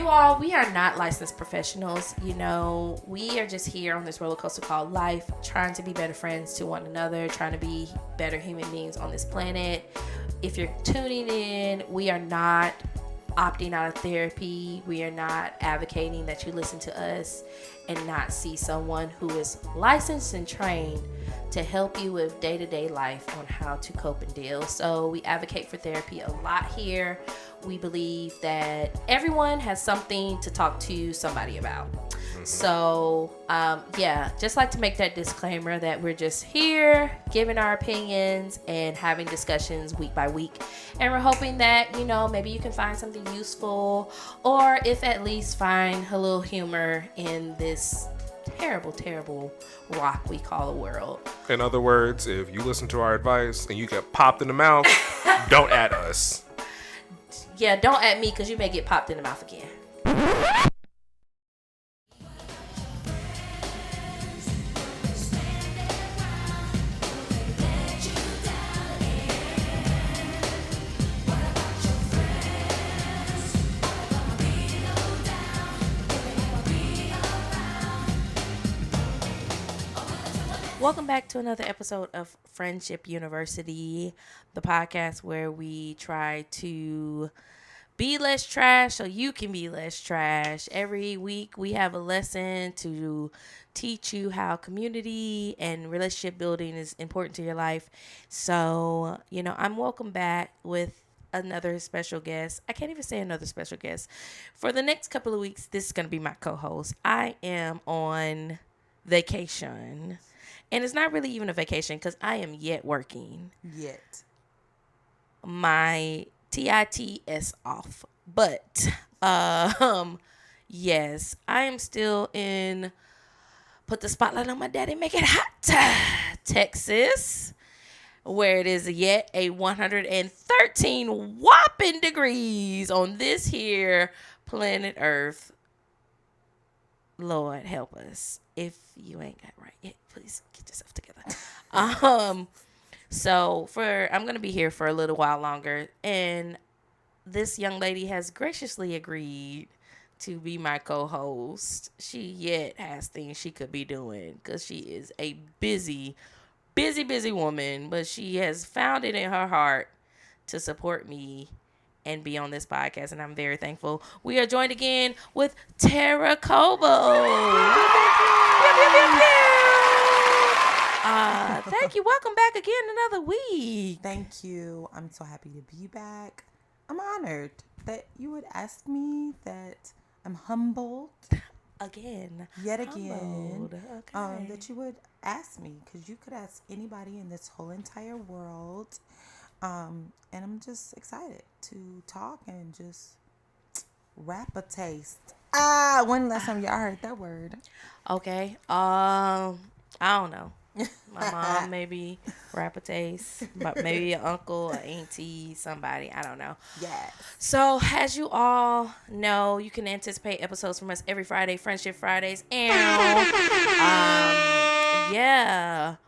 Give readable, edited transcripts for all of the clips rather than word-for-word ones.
you all, we are not licensed professionals. You know, we are just here on this roller coaster called life, trying to be better friends to one another, trying to be better human beings on this planet. If you're tuning in, we are not opting out of therapy. We are not advocating that you listen to us and not see someone who is licensed and trained to help you with day-to-day life on how to cope and deal. So we advocate for therapy a lot here. We believe that everyone has something to talk to somebody about. So, just like to make that disclaimer that we're just here giving our opinions and having discussions week by week. And we're hoping that, you know, maybe you can find something useful, or if at least find a little humor in this terrible, terrible rock we call the world. In other words, if you listen to our advice and you get popped in the mouth, don't at us. Yeah, don't at me, because you may get popped in the mouth again. Welcome back to another episode of Friendship University, the podcast where we try to be less trash so you can be less trash. Every week we have a lesson to teach you how community and relationship building is important to your life. So, you know, I'm welcome back with another special guest. I can't even say another special guest. For the next couple of weeks, this is going to be my co-host. I am on vacation. And it's not really even a vacation because I am yet working. Yet. My TITS off. But, yes, I am still in, put the spotlight on my daddy, make it hot, Texas, where it is yet a 113 whopping degrees on this here planet Earth. Lord help us. If you ain't got right yet, please get yourself together. So I'm going to be here for a little while longer. And this young lady has graciously agreed to be my co-host. She yet has things she could be doing because she is a busy woman. But she has found it in her heart to support me and be on this podcast, and I'm very thankful. We are joined again with Tarrah Coble. Thank you. Welcome back again another week. Thank you. I'm so happy to be back. I'm honored that you would ask me, that I'm humbled. Yet again. Okay. That you would ask me, because you could ask anybody in this whole entire world. And I'm just excited to talk and just rap a taste. When last time y'all heard that word? Okay. I don't know. My mom maybe rap a taste, but maybe an uncle, an auntie, somebody. I don't know. Yes. So, as you all know, you can anticipate episodes from us every Friday, Friendship Fridays. And,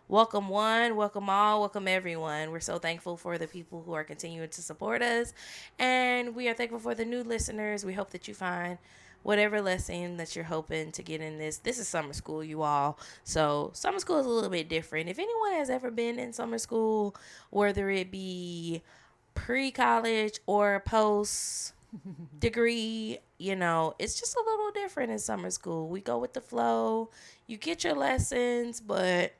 welcome one, welcome all, welcome everyone. We're so thankful for the people who are continuing to support us. And we are thankful for the new listeners. We hope that you find whatever lesson that you're hoping to get in this. This is summer school, you all. So summer school is a little bit different. If anyone has ever been in summer school, whether it be pre-college or post-degree, you know, it's just a little different in summer school. We go with the flow. You get your lessons, but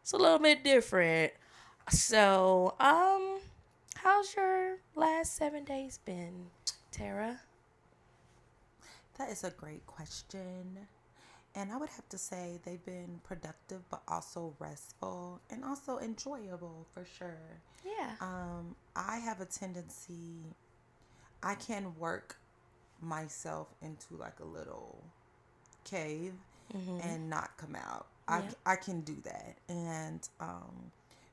it's a little bit different. So, how's your last 7 days been, Tarrah? That is a great question. And I would have to say they've been productive, but also restful and also enjoyable for sure. Yeah. I have a tendency, I can work myself into like a little cave and not come out. Yeah. I can do that. And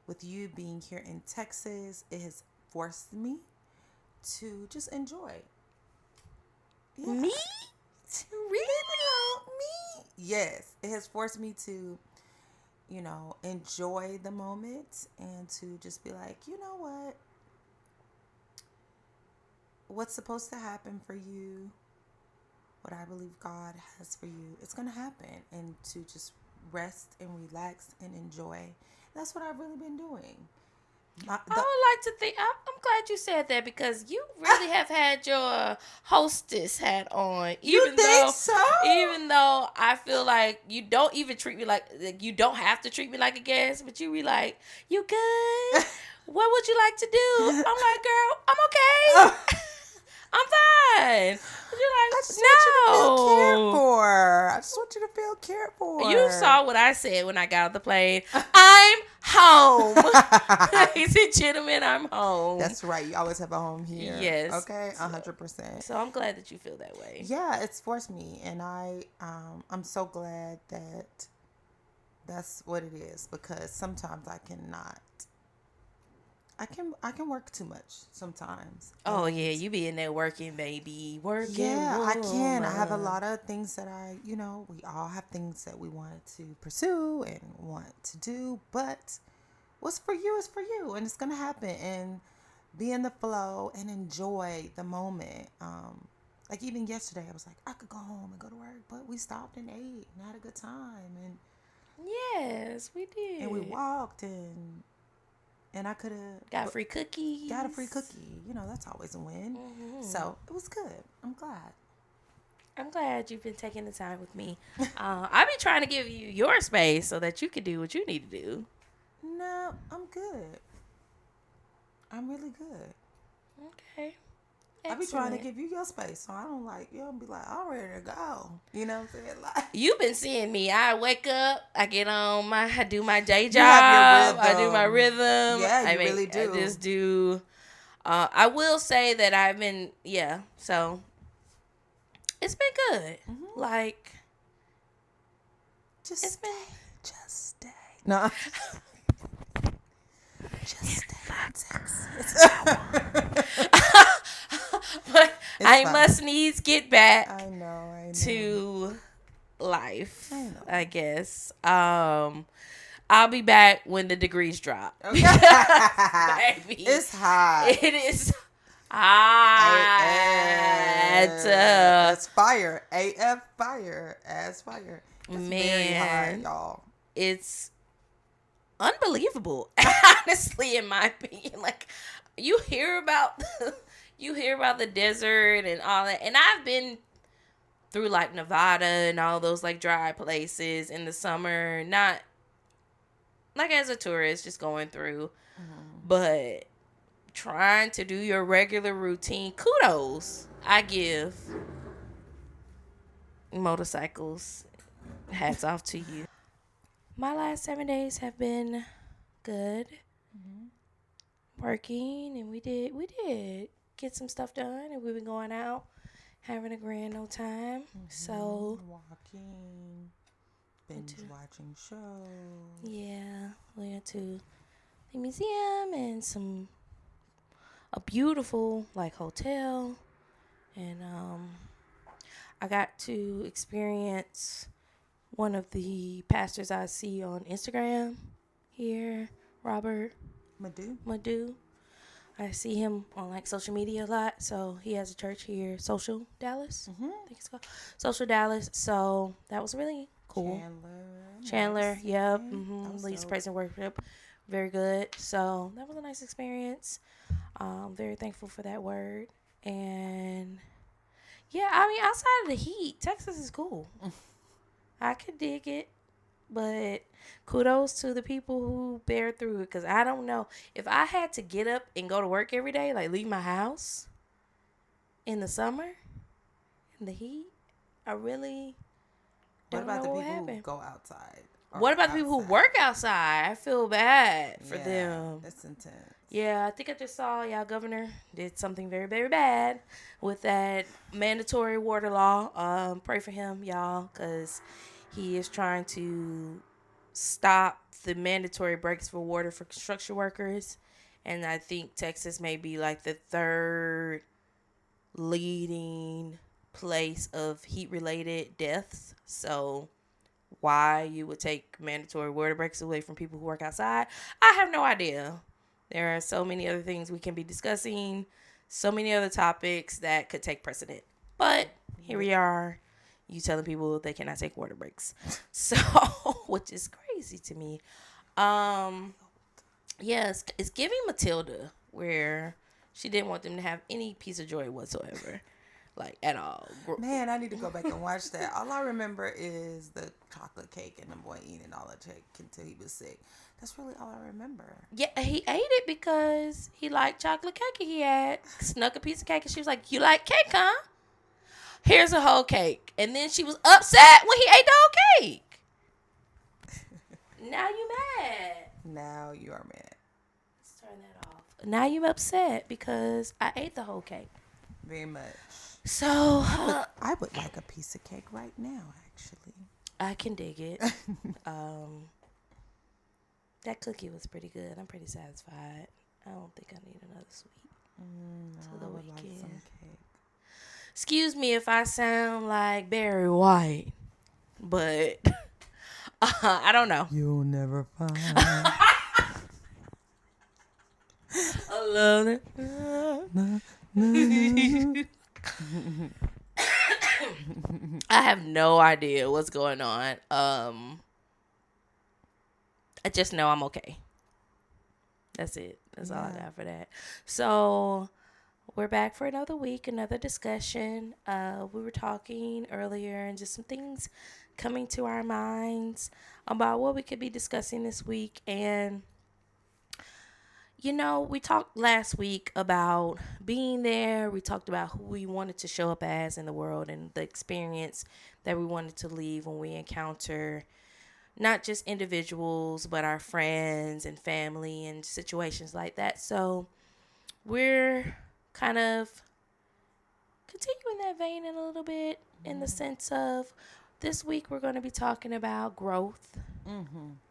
with you being here in Texas, it has forced me to just enjoy. Yeah. Me? Really? Me? Yes. It has forced me to, you know, enjoy the moment and to just be like, you know what? What's supposed to happen for you what I believe God has for you, it's going to happen. And to just rest and relax and enjoy. That's what I've really been doing. I would like to think. I'm glad you said that because you really have had your hostess hat on. You think so? Even though I feel like you don't even treat me like you don't have to treat me like a guest, but you be like, "You good? What would you like to do?" I'm like, "Girl, I'm okay. I'm fine." But you're like, I just want you to feel cared "No." for. I just want you to feel cared for. You saw what I said when I got off the plane. I'm home. Ladies and gentlemen, I'm home. That's right. You always have a home here. Yes. Okay, 100%. So I'm glad that you feel that way. Yeah, it's forced me, and I'm so glad that that's what it is, because sometimes I cannot. I can work too much sometimes. Oh yeah, you be in there working, baby, working. Yeah, I can. I have a woman. lot of things that we all have things that we want to pursue and want to do, but what's for you is for you, and it's gonna happen. And be in the flow and enjoy the moment. Like even yesterday, I was like, I could go home and go to work, but we stopped and ate and had a good time, and Yes, we did. we walked and I could have got free cookies. got a free cookie. That's always a win. Mm-hmm. So it was good. I'm glad. I'm glad you've been taking the time with me. I be trying to give you your space so that you can do what you need to do. No, I'm good. I'm really good. Okay. I be trying to Excellent. give you your space, so I don't be like, I'm ready to go. You know what I'm saying? Like, You've been seeing me. I wake up, I get on I do my day job. You have your I do my rhythm. Yeah, you really do. I just do. I will say that I've been, so it's been good. Mm-hmm. Like, just it's been. just stay. No. Just stay in Texas. But I fine. must needs get back I know. to life, I know. I guess. I'll be back when the degrees drop. Okay. Baby. It's hot. It is hot. That's fire. AF fire. As fire. It's very Man. hot, y'all. It's unbelievable. Honestly, in my opinion. Like, you hear about the desert and all that. And I've been through like Nevada and all those like dry places in the summer. Not like as a tourist, just going through. Mm-hmm. But trying to do your regular routine, kudos. I give motorcycles. Hats off to you. My last 7 days have been good. Mm-hmm. Working, and we did get some stuff done, and we've been going out, having a grand old time. Mm-hmm. So walking, binge watching shows. yeah, we went to the museum and a beautiful like hotel, and I got to experience one of the pastors I see on Instagram here, Robert Madu. I see him on like social media a lot. So he has a church here, Social Dallas. Mm-hmm. I think it's called Social Dallas. So that was really cool. Chandler, nice. yep. Okay. Mm-hmm. That was Leads dope. praise and worship. Very good. So that was a nice experience. Very thankful for that word. And yeah, I mean, outside of the heat, Texas is cool. I could dig it. But kudos to the people who bear through it, because I don't know. If I had to get up and go to work every day, like leave my house in the summer, in the heat, I really don't know what people who happened. go outside? What about the people who work outside? I feel bad for them. That's intense. Yeah, I think I just saw y'all governor did something very, very bad with that mandatory water law. Pray for him, y'all, because he is trying to stop the mandatory breaks for water for construction workers. And I think Texas may be like the third leading place of heat-related deaths. So why you would take mandatory water breaks away from people who work outside, I have no idea. There are so many other things we can be discussing, so many other topics that could take precedent. But here we are. You telling people they cannot take water breaks. So, which is crazy to me. Yeah, it's giving Matilda, where she didn't want them to have any piece of joy whatsoever. Like, at all. Man, I need to go back and watch that. All I remember is the chocolate cake and the boy eating all the cake until he was sick. That's really all I remember. Yeah, he ate it because he liked chocolate cake. He had snuck a piece of cake, and she was like, "You like cake, huh? Here's a whole cake." And then she was upset when he ate the whole cake. Now you mad. Now you are mad. Let's turn that off. Now you upset because I ate the whole cake. Very much. So I would like a piece of cake right now, actually. I can dig it. That cookie was pretty good. I'm pretty satisfied. I don't think I need another sweet. I would like some cake. Excuse me if I sound like Barry White, but I don't know. You'll never find. I love it. I have no idea what's going on. I just know I'm okay. That's it. That's all I got for that. So we're back for another week, another discussion. We were talking earlier and just some things coming to our minds about what we could be discussing this week. And, you know, we talked last week about being there. We talked about who we wanted to show up as in the world and the experience that we wanted to leave when we encounter not just individuals, but our friends and family and situations like that. So we're kind of continuing that vein in a little bit in the sense of this week we're going to be talking about growth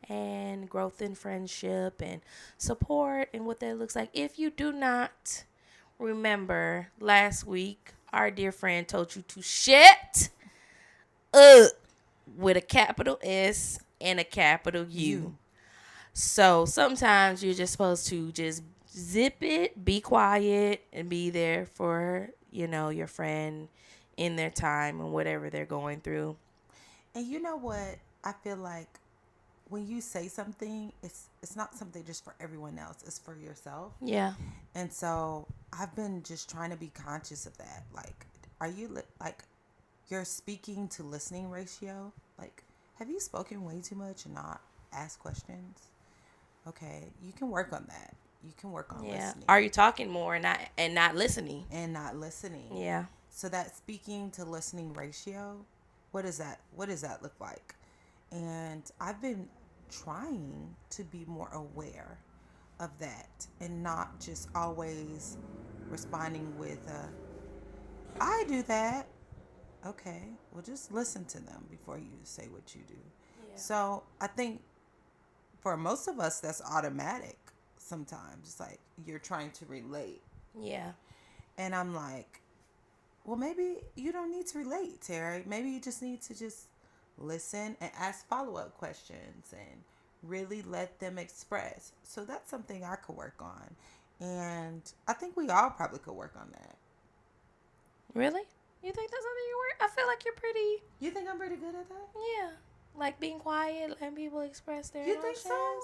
and growth in friendship and support and what that looks like. If you do not remember, last week our dear friend told you to shut up with a capital S and a capital U. So sometimes you're just supposed to just zip it, be quiet, and be there for, you know, your friend in their time and whatever they're going through. And you know what? I feel like when you say something, it's not something just for everyone else. It's for yourself. Yeah. And so I've been just trying to be conscious of that. Like, are you like your speaking to listening ratio? Like, have you spoken way too much and not asked questions? Okay, you can work on that. You can work on listening. Are you talking more and not listening? And not listening. Yeah. So that speaking to listening ratio, what does that look like? And I've been trying to be more aware of that and not just always responding with I do that. Okay, well, just listen to them before you say what you do. Yeah. So I think for most of us, that's automatic sometimes. It's like you're trying to relate. Yeah. And I'm like, well, maybe you don't need to relate, Tarrah. Maybe you just need to just listen and ask follow-up questions and really let them express. So that's something I could work on. And I think we all probably could work on that. Really? You think that's something you work? I feel like you're pretty. You think I'm pretty good at that? Yeah. Like being quiet, letting people express their You emotions. think so?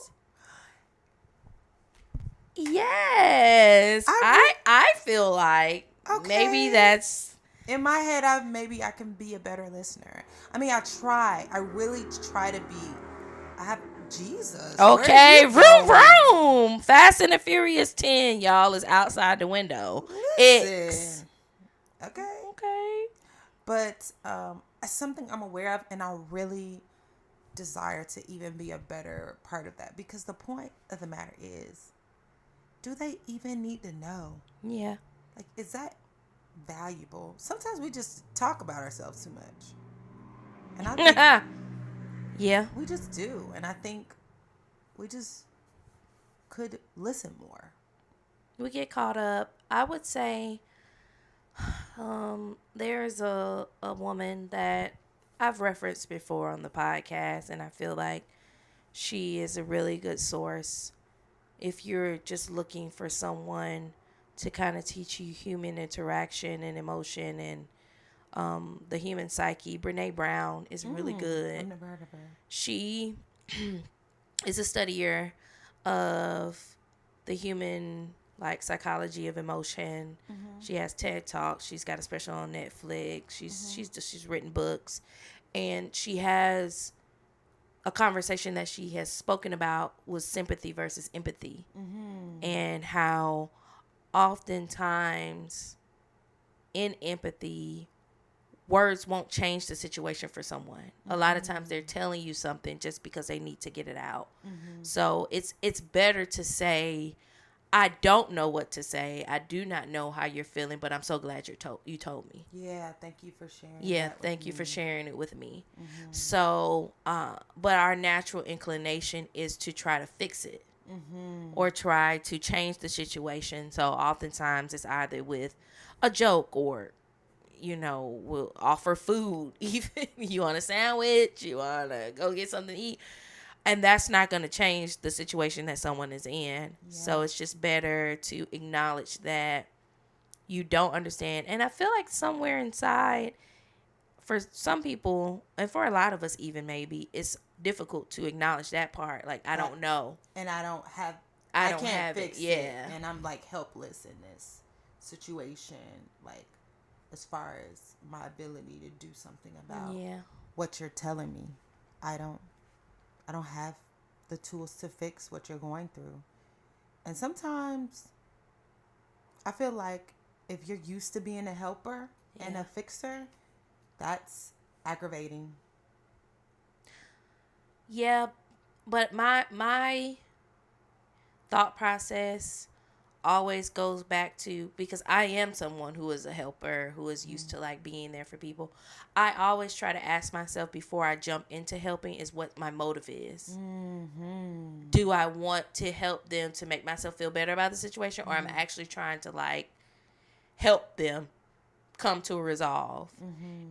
Yes. I feel like maybe that's in my head. I can be a better listener. I mean, I really try to be. I have Jesus. Okay. Vroom vroom. Fast and the Furious 10, y'all, is outside the window. Listen. Okay. But it's something I'm aware of, and I really desire to even be a better part of that. Because the point of the matter is, do they even need to know? Yeah. Like, is that valuable? Sometimes we just talk about ourselves too much. And I think yeah, we just do. And I think we just could listen more. We get caught up. I would say there's a woman that I've referenced before on the podcast, and I feel like she is a really good source if you're just looking for someone to kind of teach you human interaction and emotion and The Human Psyche. Brene Brown is really good. I've never heard of her. She is a studier of the human like psychology of emotion. She has TED Talks. She's got a special on Netflix. She's written books, and she has a conversation that she has spoken about was sympathy versus empathy, and how oftentimes in empathy words won't change the situation for someone. A lot of times they're telling you something just because they need to get it out. So it's better to say, I don't know what to say. I do not know how you're feeling, but I'm so glad you told me. Yeah, thank you for sharing. Yeah, thank you for sharing it with me. So, but our natural inclination is to try to fix it or try to change the situation. So oftentimes it's either with a joke or we'll offer food. Even you want a sandwich, you want to go get something to eat. And that's not going to change the situation that someone is in. Yeah. So it's just better to acknowledge that you don't understand. And I feel like somewhere inside, for some people, and for a lot of us even maybe, it's difficult to acknowledge that part. Like, I don't know. And I can't have fix it. And I'm like helpless in this situation. Like, as far as my ability to do something about what you're telling me. I don't have the tools to fix what you're going through. And sometimes I feel like if you're used to being a helper and a fixer, that's aggravating. Yeah, but my thought process always goes back to, because I am someone who is a helper, who is used to like being there for people. I always try to ask myself before I jump into helping is what my motive is. Do I want to help them to make myself feel better about the situation, or am I actually trying to like help them come to a resolve?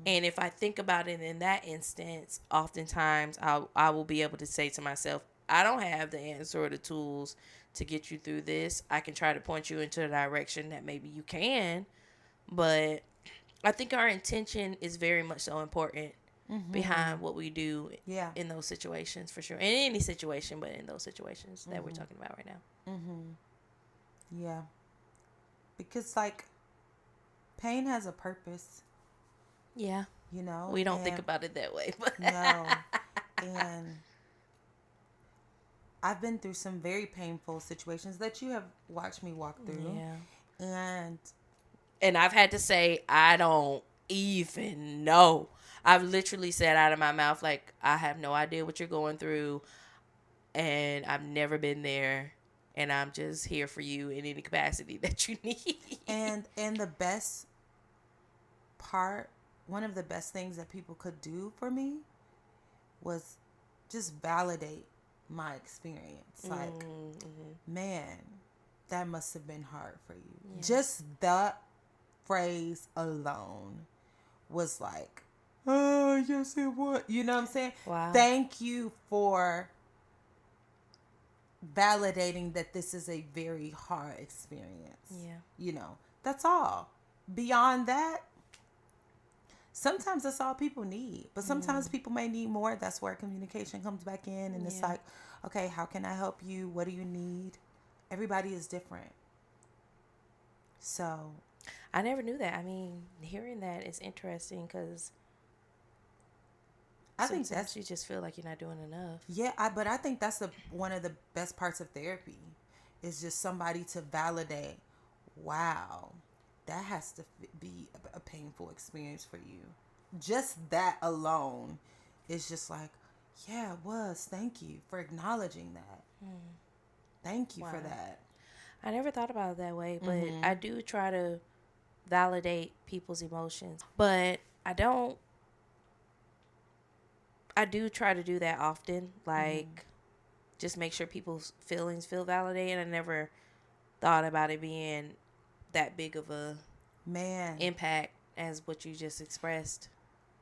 And if I think about it in that instance, oftentimes I will be able to say to myself, I don't have the answer or the tools to get you through this. I can try to point you into the direction that maybe you can, but I think our intention is very much so important behind what we do in those situations, for sure. In any situation, but in those situations that we're talking about right now. Yeah. Because like pain has a purpose. Yeah. You we don't think about it that way. But no. And I've been through some very painful situations that you have watched me walk through. Yeah. And I've had to say, I don't even know. I've literally said out of my mouth, like, I have no idea what you're going through, and I've never been there, and I'm just here for you in any capacity that you need. And the best part, one of the best things that people could do for me was just validate my experience. Like, man, that must have been hard for you. Yeah. Just that phrase alone was like, oh, yes, it was. You know what I'm saying? Wow. Thank you for validating that this is a very hard experience. Yeah. That's all. Beyond that, sometimes that's all people need. But sometimes people may need more. That's where communication comes back in. And it's like, okay, how can I help you? What do you need? Everybody is different. So I never knew that. I mean, hearing that is interesting because I think that's, you just feel like you're not doing enough. Yeah, but I think that's one of the best parts of therapy is just somebody to validate, wow, that has to be a painful experience for you. Just that alone is just like, yeah, it was. Thank you for acknowledging that. Thank you for that. I never thought about it that way, but I do try to validate people's emotions. But I do try to do that often. Like, just make sure people's feelings feel validated. I never thought about it being that big of a impact as what you just expressed.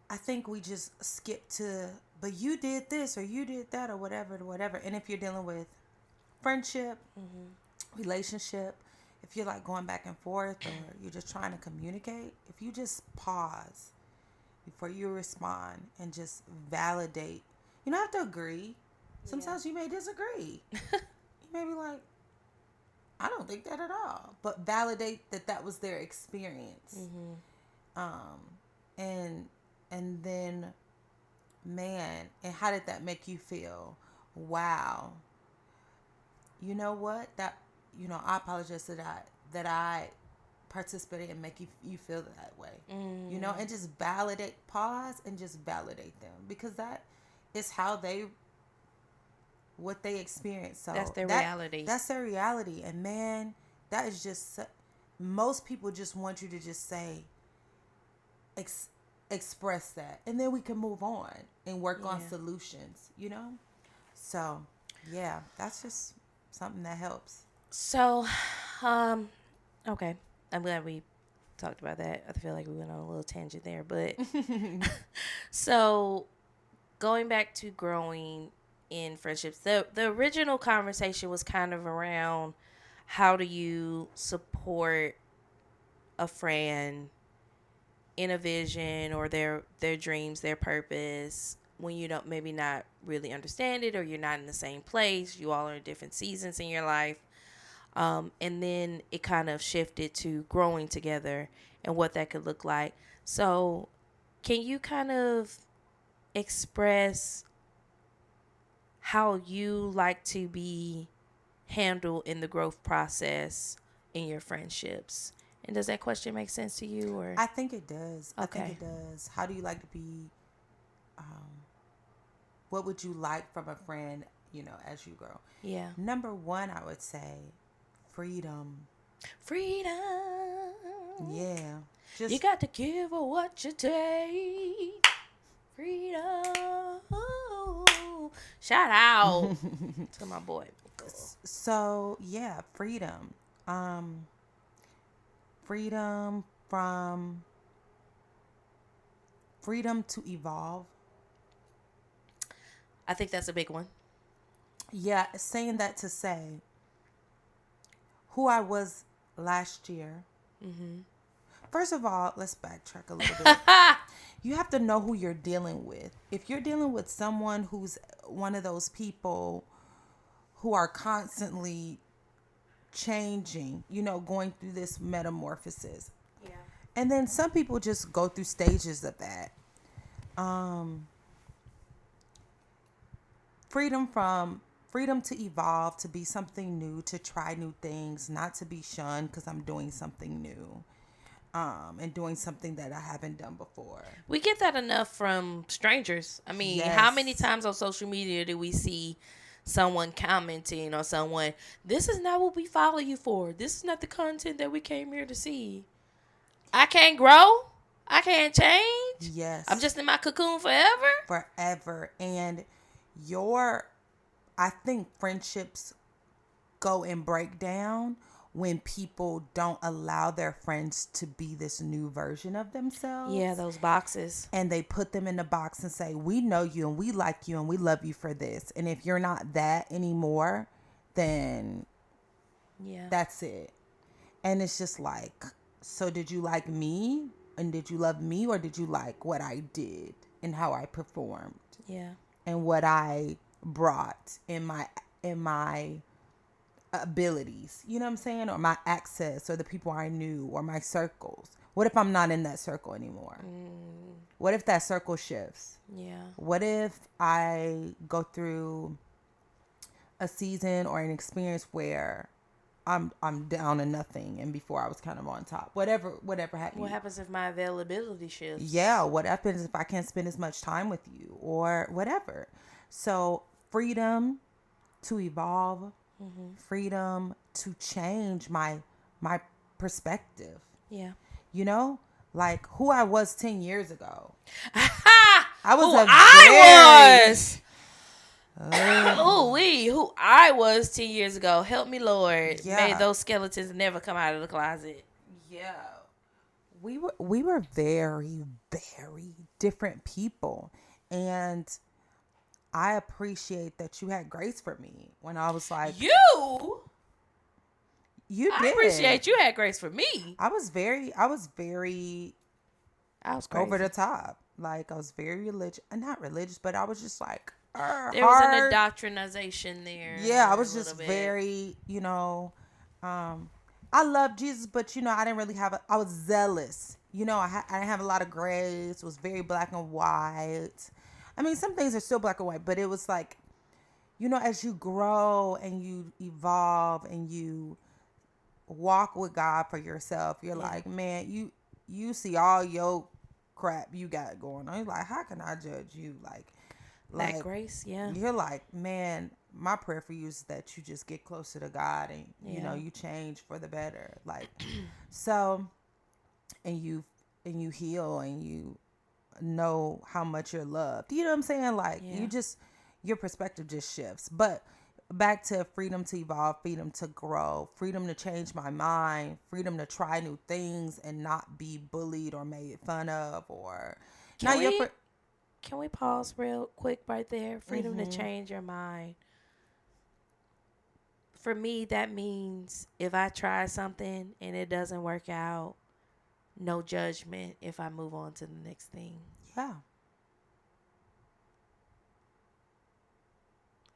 I think we just skip to, but you did this or you did that or whatever. And if you're dealing with friendship, relationship, if you're like going back and forth or you're just trying to communicate, if you just pause before you respond and just validate. You don't have to agree. Sometimes you may disagree. You may be like, I don't think that at all. But validate that that was their experience. And then, man, and how did that make you feel? Wow. You know what? I apologize that I participated and make you feel that way. And just pause and just validate them, because that is what they experience. So that's their reality. That's their reality. And man, that is just, most people just want you to just say, express that, and then we can move on and work on solutions, So yeah, that's just something that helps. So, okay. I'm glad we talked about that. I feel like we went on a little tangent there, but so going back to growing in friendships, the original conversation was kind of around how do you support a friend in a vision or their dreams, their purpose, when you don't maybe not really understand it, or you're not in the same place, you all are in different seasons in your life. And then it kind of shifted to growing together and what that could look like. So can you kind of express how you like to be handled in the growth process in your friendships? And does that question make sense to you? Or I think it does. Okay. I think it does. How do you like to be, what would you like from a friend, as you grow? Yeah. Number one, I would say freedom. Freedom. Yeah. You got to give her what you take. Freedom. Shout out to my boy. So yeah, freedom. Freedom to evolve. I think that's a big one. Yeah, saying that to say who I was last year. First of all, let's backtrack a little bit. You have to know who you're dealing with. If you're dealing with someone who's one of those people who are constantly changing, going through this metamorphosis. Yeah. And then some people just go through stages of that. Freedom to evolve, to be something new, to try new things, not to be shunned because I'm doing something new. And doing something that I haven't done before. We get that enough from strangers. I mean, How many times on social media do we see someone commenting on someone, this is not what we follow you for. This is not the content that we came here to see. I can't grow. I can't change. Yes. I'm just in my cocoon forever. Forever. And I think friendships go and break down when people don't allow their friends to be this new version of themselves. Yeah, those boxes. And they put them in the box and say, we know you and we like you and we love you for this. And if you're not that anymore, then that's it. And it's just like, so did you like me? And did you love me? Or did you like what I did and how I performed? Yeah. And what I brought in my abilities, you know what I'm saying? Or my access, or the people I knew, or my circles. What if I'm not in that circle anymore? What if that circle shifts? Yeah. What if I go through a season or an experience where I'm down to nothing, and before I was kind of on top? Whatever happens. What happens if my availability shifts? Yeah, what happens if I can't spend as much time with you, or whatever? So freedom to evolve. Freedom to change my perspective. Yeah. Like who I was 10 years ago. Who I was 10 years ago. Help me, Lord. Yeah. May those skeletons never come out of the closet. Yeah. We were very, very different people. And I appreciate that you had grace for me when I was like, You did. I appreciate you had grace for me. I was very I was crazy. over the top. Like, I was very religious, not religious, but I was just like, There was an hard. indoctrination there. Yeah, I A was little just bit. very, I love Jesus, but I didn't really I was zealous. I didn't have a lot of grace. It was very black and white. I mean, some things are still black and white, but it was like, as you grow and you evolve and you walk with God for yourself, you're Yeah. like, man, you see all your crap you got going on. You're like, how can I judge you? That Like grace, yeah. you're like, man, my prayer for you is that you just get closer to God and Yeah. you change for the better. Like, so, and you heal and you know how much you're loved. You know what I'm saying? Like, Yeah. your perspective just shifts. But back to freedom to evolve, freedom to grow, freedom to change my mind, freedom to try new things and not be bullied or made fun of or Can we can we pause real quick right there? Freedom to change your mind. For me, that means if I try something and it doesn't work out, no judgment if I move on to the next thing. yeah.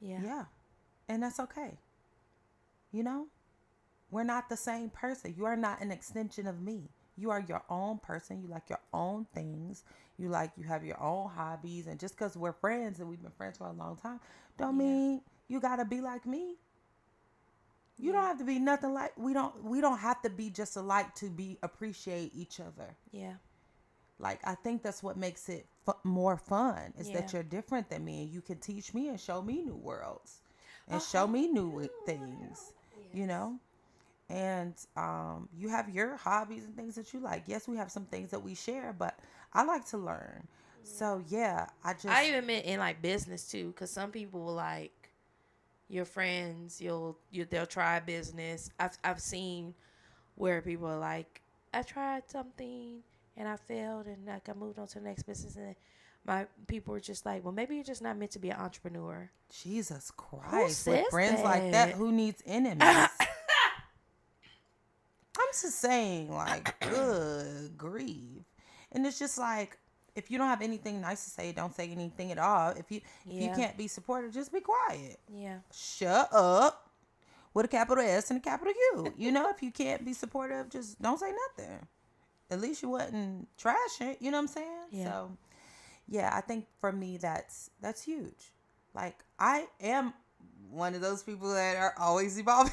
Yeah. Yeah. And that's okay. You know? We're not the same person. You are not an extension of me. You are your own person. You like your own things. You have your own hobbies. And just because we're friends and we've been friends for a long time, don't mean you gotta be like me. You don't have to be nothing like we don't have to be just alike to appreciate each other. Yeah. Like, I think that's what makes it more fun is that Yeah. you're different than me and you can teach me and show me new worlds and show me new things, you know? And you have your hobbies and things that you like. Yes, we have some things that we share, but I like to learn. So, yeah, I even meant in like business too, because some people will like your friends. They'll try business. I've seen where people are like, I tried something and I failed, and like I moved on to the next business, and my people were just like, well, maybe you're just not meant to be an entrepreneur. Jesus Who Christ, with says friends like that, who needs enemies? I'm just saying, like, good grief. And it's just like, if you don't have anything nice to say, don't say anything at all. If you can't be supportive, just be quiet. Yeah. Shut up with a capital S and a capital U. If you can't be supportive, just don't say nothing. At least you wasn't trashing. You know what I'm saying? Yeah. So, yeah, I think for me that's huge. Like, I am one of those people that are always evolving.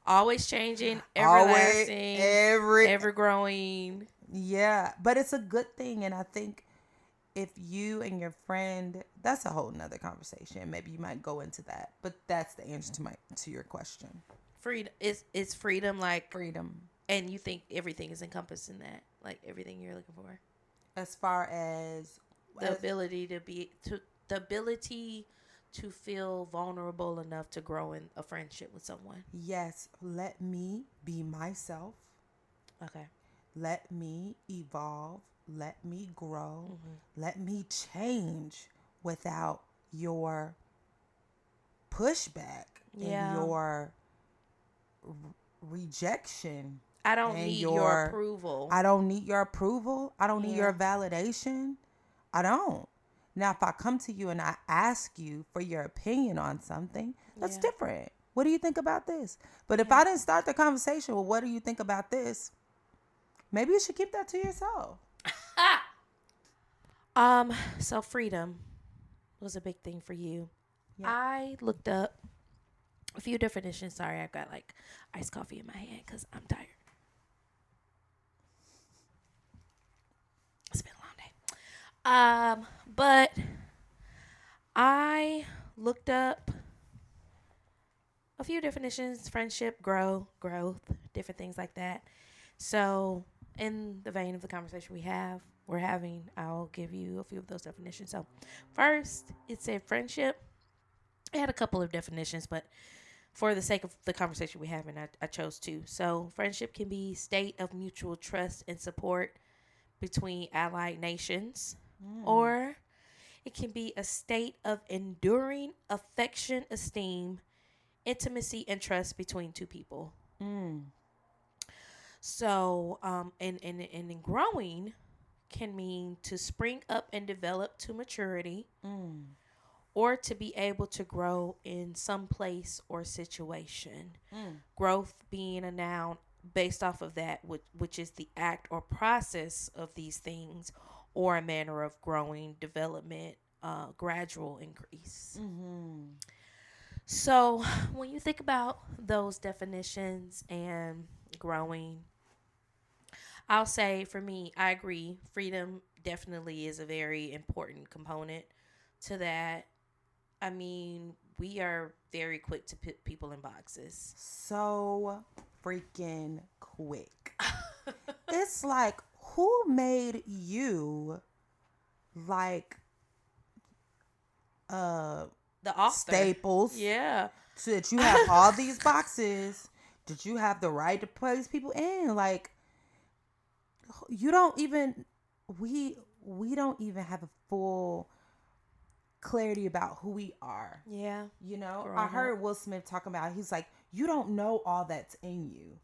Always changing, Always, everlasting, every ever growing. Yeah, but it's a good thing. And I think if you and your friend, that's a whole nother conversation. Maybe you might go into that. But that's the answer to your question. Freedom it's freedom, like, Freedom. and you think everything is encompassed in that, like everything you're looking for. As far as The ability to feel vulnerable enough to grow in a friendship with someone. yes, let me be myself. Okay. Let me evolve. Let me grow. Mm-hmm. Let me change without your pushback and your rejection. I don't and need your approval. I don't need your approval. I don't need your validation. I don't. Now, if I come to you and I ask you for your opinion on something, that's different. What do you think about this? But if I didn't start the conversation, well, what do you think about this? Maybe you should keep that to yourself. So freedom was a big thing for you. Yeah. I looked up a few definitions. Sorry, I've got like iced coffee in my hand because I'm tired. It's been a long day. But I looked up a few definitions: friendship, growth, different things like that. So, in the vein of the conversation we're having, I'll give you a few of those definitions. So, first, it said friendship. It had a couple of definitions, but for the sake of the conversation we're having, I chose two. So, friendship can be state of mutual trust and support between allied nations, or it can be a state of enduring affection, esteem, intimacy, and trust between two people. So, and in growing can mean to spring up and develop to maturity, or to be able to grow in some place or situation. Growth being a noun based off of that, which is the act or process of these things, or a manner of growing, development, gradual increase. So when you think about those definitions and growing, I'll say for me, I agree. Freedom definitely is a very important component to that. I mean, we are very quick to put people in boxes. So freaking quick. It's like, who made you like The author. Staples? Yeah. So that you have all these boxes that you have the right to place people in. Like, you don't even we don't even have a full clarity about who we are. Yeah. You know, Growing I heard up. Will Smith talking about, he's like, you don't know all that's in you.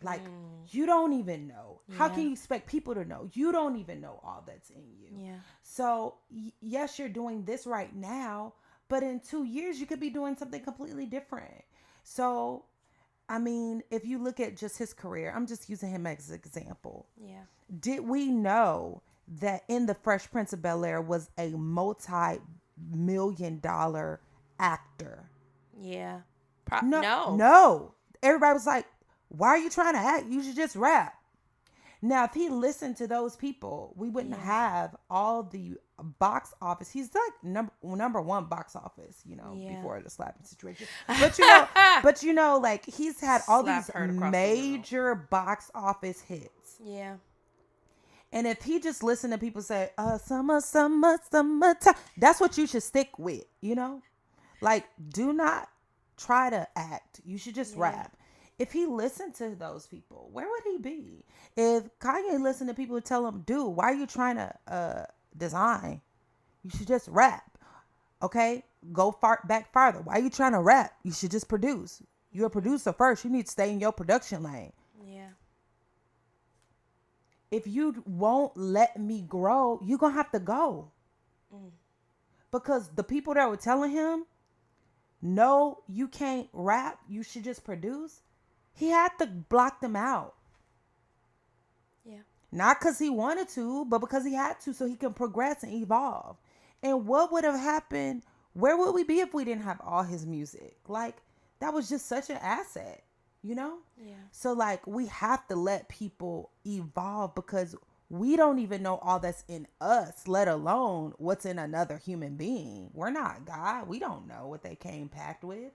Like, you don't even know. How Yeah. can you expect people to know? You don't even know all that's in you. Yeah. So, yes, you're doing this right now, but in 2 years, you could be doing something completely different. So, I mean, if you look at just his career, I'm just using him as an example. Yeah. Did we know that in The Fresh Prince of Bel-Air was a multi-million-dollar actor? Yeah. No. No. No. Everybody was like, why are you trying to act? You should just rap. Now, if he listened to those people, we wouldn't have all the box office. He's like number one box office, before the slapping situation. But like, he's had all Slap these heard across the major box office hits. Yeah. And if he just listened to people say, summertime, that's what you should stick with, Like, do not try to act. You should just rap. If he listened to those people, where would he be? If Kanye listened to people who tell him, dude, why are you trying to design? You should just rap. Okay? Go back farther. Why are you trying to rap? You should just produce. You're a producer first. You need to stay in your production lane. Yeah. If you won't let me grow, you're going to have to go. Because the people that were telling him, no, you can't rap, you should just produce, he had to block them out. Yeah. Not because he wanted to, but because he had to, so he can progress and evolve. And what would have happened? Where would we be if we didn't have all his music? Like, that was just such an asset, Yeah. So, like, we have to let people evolve, because we don't even know all that's in us, let alone what's in another human being. We're not God. We don't know what they came packed with.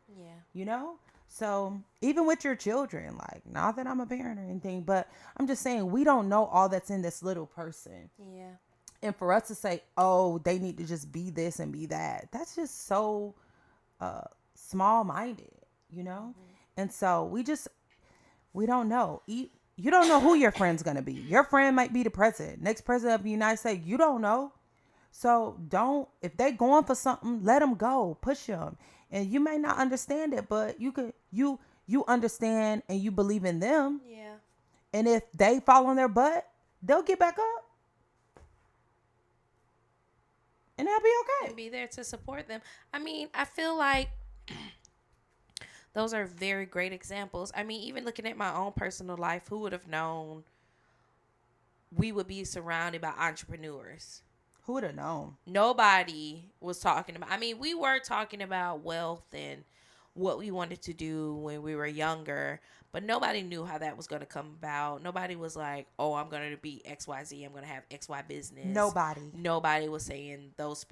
Yeah. So even with your children, like, not that I'm a parent or anything, but I'm just saying, we don't know all that's in this little person. Yeah. And for us to say, oh, they need to just be this and be that, that's just so small-minded, And so we don't know. You don't know who your friend's going to be. Your friend might be the president, next president of the United States. You don't know. So if they going for something, let them go, push them. And you may not understand it, but you understand and you believe in them. Yeah. And if they fall on their butt, they'll get back up. And they'll be okay. And be there to support them. I mean, I feel like those are very great examples. I mean, even looking at my own personal life, who would have known we would be surrounded by entrepreneurs? Who would have known? Nobody was talking about. I mean, we were talking about wealth and what we wanted to do when we were younger, but nobody knew how that was going to come about. Nobody was like, oh, I'm going to be XYZ. I'm going to have XY business. Nobody was saying those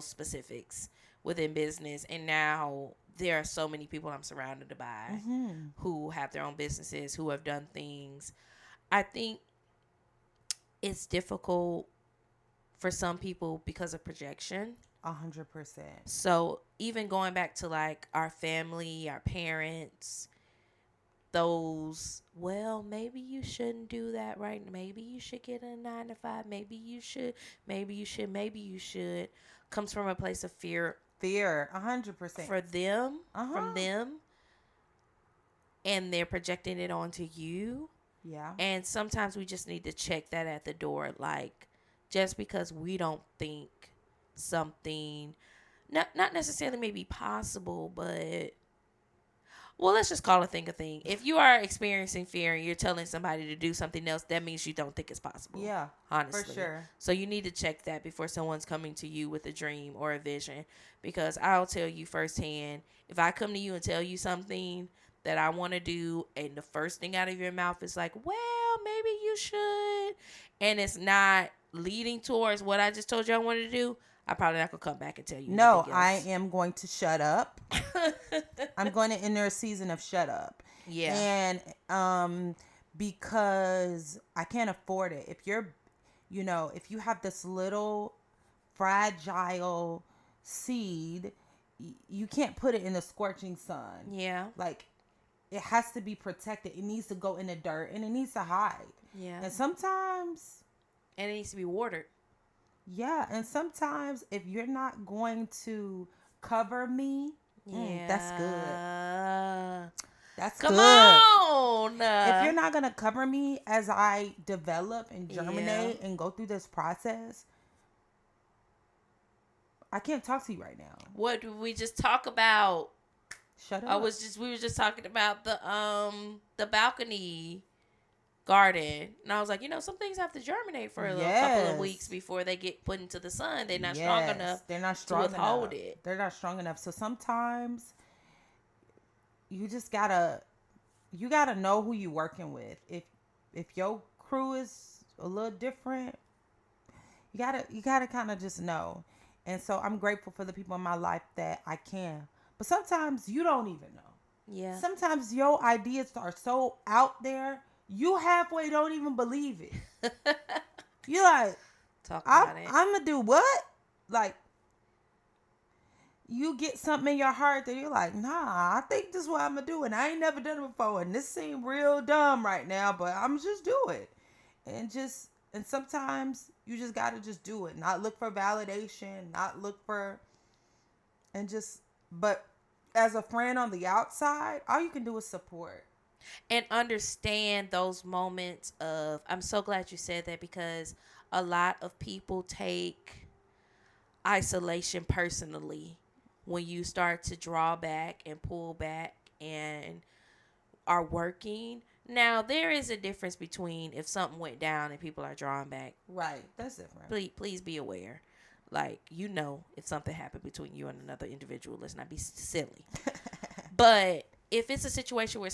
specifics within business. And now there are so many people I'm surrounded by who have their own businesses, who have done things. I think it's difficult for some people because of projection. 100%. So even going back to like our family, our parents, those, well, maybe you shouldn't do that, right? Maybe you should get a 9-to-5. Maybe you should, comes from a place of fear. 100%. For them, from them. And they're projecting it onto you. Yeah. And sometimes we just need to check that at the door. Like, just because we don't think something not necessarily maybe possible, but well, let's just call a thing a thing. If you are experiencing fear and you're telling somebody to do something else, that means you don't think it's possible. Yeah, honestly. for sure. So you need to check that before someone's coming to you with a dream or a vision. Because I'll tell you firsthand, if I come to you and tell you something that I want to do, and the first thing out of your mouth is like, well, maybe you should, and it's not leading towards what I just told you I wanted to do, I'm probably not going to come back and tell you No, anything I else. am going to shut up. I'm going to enter a season of shut up. Yeah. And because I can't afford it. If you're, if you have this little fragile seed, you can't put it in the scorching sun. Yeah. Like, it has to be protected. It needs to go in the dirt and it needs to hide. Yeah. And sometimes... And it needs to be watered. Yeah, and sometimes if you're not going to cover me, that's good. That's Come good. on. If you're not going to cover me as I develop and germinate and go through this process, I can't talk to you right now. What did we just talk about? Shut up. We were just talking about the balcony garden, and I was like, some things have to germinate for a couple of weeks before they get put into the sun. They're not strong enough. They're not strong to withhold it. They're not strong enough. So sometimes you just gotta know who you're working with. If your crew is a little different, you gotta kind of just know. And so I'm grateful for the people in my life that I can. But sometimes you don't even know. Yeah. Sometimes your ideas are so out there, you halfway don't even believe it. You're like, talk about it. I'm gonna do what? Like, you get something in your heart that you're like, nah, I think this is what I'm gonna do, and I ain't never done it before, and this seems real dumb right now, but I'm just do it, and sometimes you just gotta just do it, not look for validation, not look for, but as a friend on the outside, all you can do is support. And understand those moments of, I'm so glad you said that, because a lot of people take isolation personally when you start to draw back and pull back and are working. Now, there is a difference between if something went down and people are drawing back. Right. That's different. Please be aware. Like, if something happened between you and another individual, let's not be silly. But if it's a situation where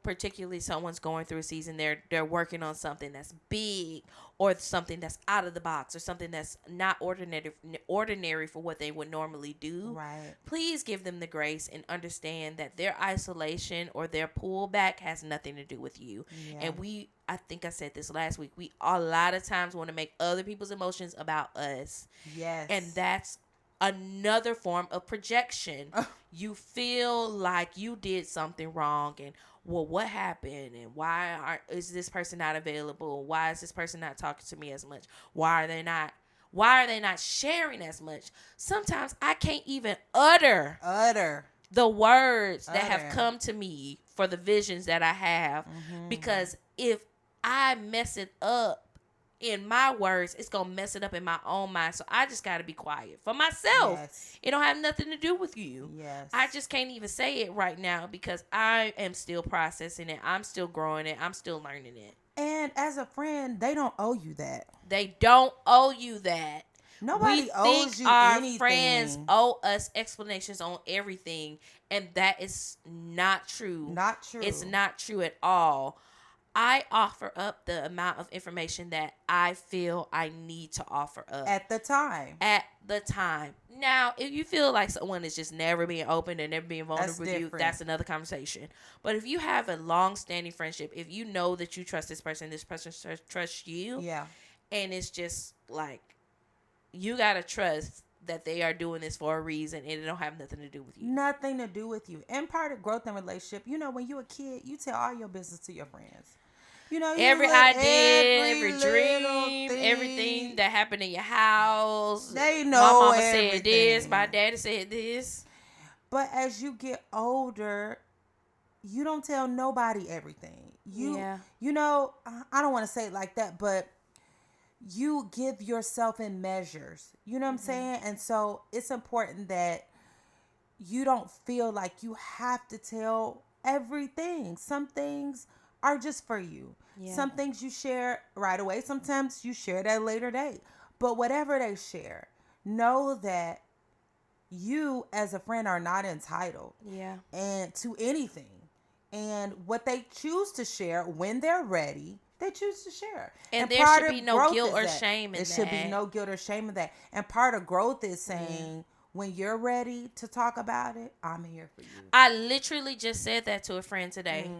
particularly someone's going through a season, they're working on something that's big or something that's out of the box or something that's not ordinary for what they would normally do. Right. Please give them the grace and understand that their isolation or their pullback has nothing to do with you. Yeah. And I think I said this last week, we a lot of times want to make other people's emotions about us. Yes. And that's another form of projection. You feel like you did something wrong, and well, what happened, and why is this person not available? Why is this person not talking to me as much? Why are they not sharing as much? Sometimes I can't even utter the words that have come to me for the visions that I have, because if I mess it up in my words, it's gonna mess it up in my own mind. So I just gotta be quiet for myself. Yes. It don't have nothing to do with you. Yes. I just can't even say it right now because I am still processing it. I'm still growing it. I'm still learning it. And as a friend, they don't owe you that. They don't owe you that. Nobody owes you our anything. Friends owe us explanations on everything, and that is not true. Not true. It's not true at all. I offer up the amount of information that I feel I need to offer up. At the time. Now, if you feel like someone is just never being open and never being vulnerable with you, that's another conversation. But if you have a long-standing friendship, if you know that you trust this person trusts you, yeah, and it's just like, you got to trust that they are doing this for a reason, and it don't have nothing to do with you. Nothing to do with you. And part of growth in relationship, when you're a kid, you tell all your business to your friends. Every idea, every dream, everything that happened in your house. They know my mama everything. said this, my daddy said this. But as you get older, you don't tell nobody everything. I don't want to say it like that, but you give yourself in measures. You know what I'm saying? And so it's important that you don't feel like you have to tell everything. Some things are just for you. Yeah. Some things you share right away. Sometimes you share at a later date. But whatever they share, know that you as a friend are not entitled Yeah. and to anything. And what they choose to share when they're ready, they choose to share. And there part should of be no growth guilt is or that. shame in There should be that. no guilt or shame in that. And part of growth is saying, when you're ready to talk about it, I'm here for you. I literally just said that to a friend today.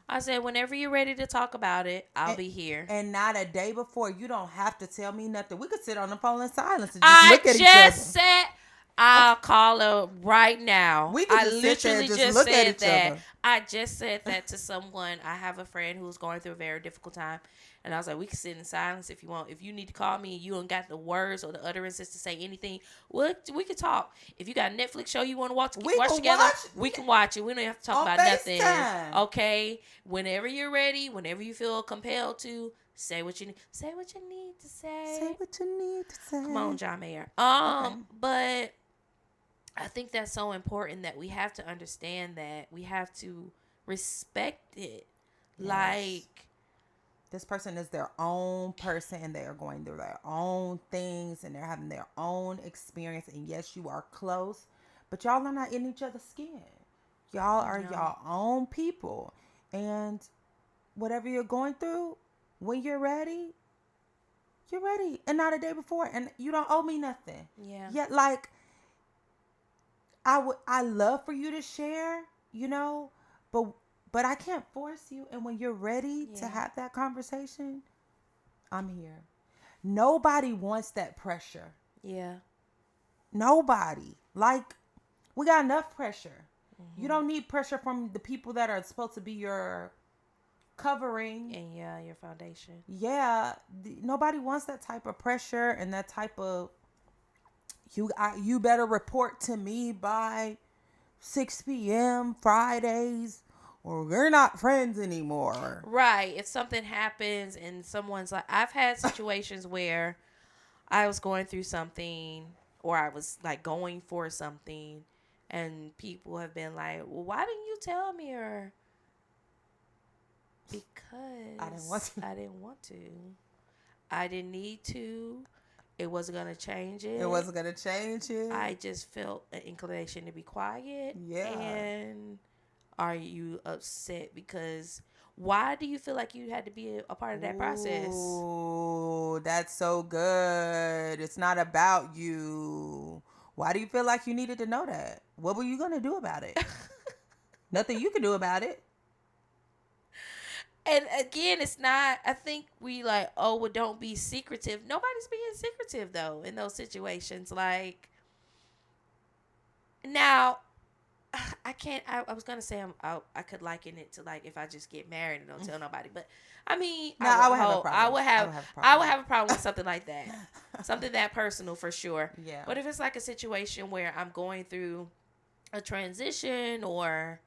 I said, whenever you're ready to talk about it, I'll be here. And not a day before. You don't have to tell me nothing. We could sit on the phone in silence and just look at each other. I just said, I'll call her right now. We could I just sit there and literally just look at said each that. other. I just said that to someone. I have a friend who's going through a very difficult time. And I was like, we can sit in silence if you want. If you need to call me and you don't got the words or the utterances to say anything, we could talk. If you got a Netflix show you want to watch together, we can watch it. We don't have to talk about nothing. FaceTime. Okay? Whenever you're ready, whenever you feel compelled to, say what you need. Say what you need to say. Say what you need to say. Come on, John Mayer. Okay. But I think that's so important that we have to understand that we have to respect it. Yes. Like, this person is their own person and they are going through their own things and they're having their own experience. And yes, you are close, but y'all are not in each other's skin. Y'all are y'all own people. And whatever you're going through, when you're ready, you're ready. And not a day before. And you don't owe me nothing. Yeah. Yet, like, I love for you to share, you know, but I can't force you. And when you're ready to have that conversation, I'm here. Nobody wants that pressure. Yeah. Nobody. Like, we got enough pressure. You don't need pressure from the people that are supposed to be your covering. And your foundation. Yeah. Nobody wants that type of pressure and that type of, you better report to me by 6 p.m. Fridays or we're not friends anymore. Right. If something happens and someone's like, I've had situations where I was going through something or I was like going for something and people have been like, well, why didn't you tell me? Or because I didn't want to. I didn't want to. I didn't need to. It wasn't going to change it. It wasn't going to change it. I just felt an inclination to be quiet. Yeah. And are you upset because why do you feel like you had to be a part of that process? Ooh, that's so good. It's not about you. Why do you feel like you needed to know that? What were you going to do about it? Nothing you can do about it. And again, it's not, I think we like, oh, well, don't be secretive. Nobody's being secretive, though, in those situations. Like, now, I can't, I was going to say I could liken it to, like, if I just get married and don't tell nobody. But, I mean, No, I would have a problem. I would have a problem with something like that. Something that personal, for sure. Yeah. But if it's like a situation where I'm going through a transition or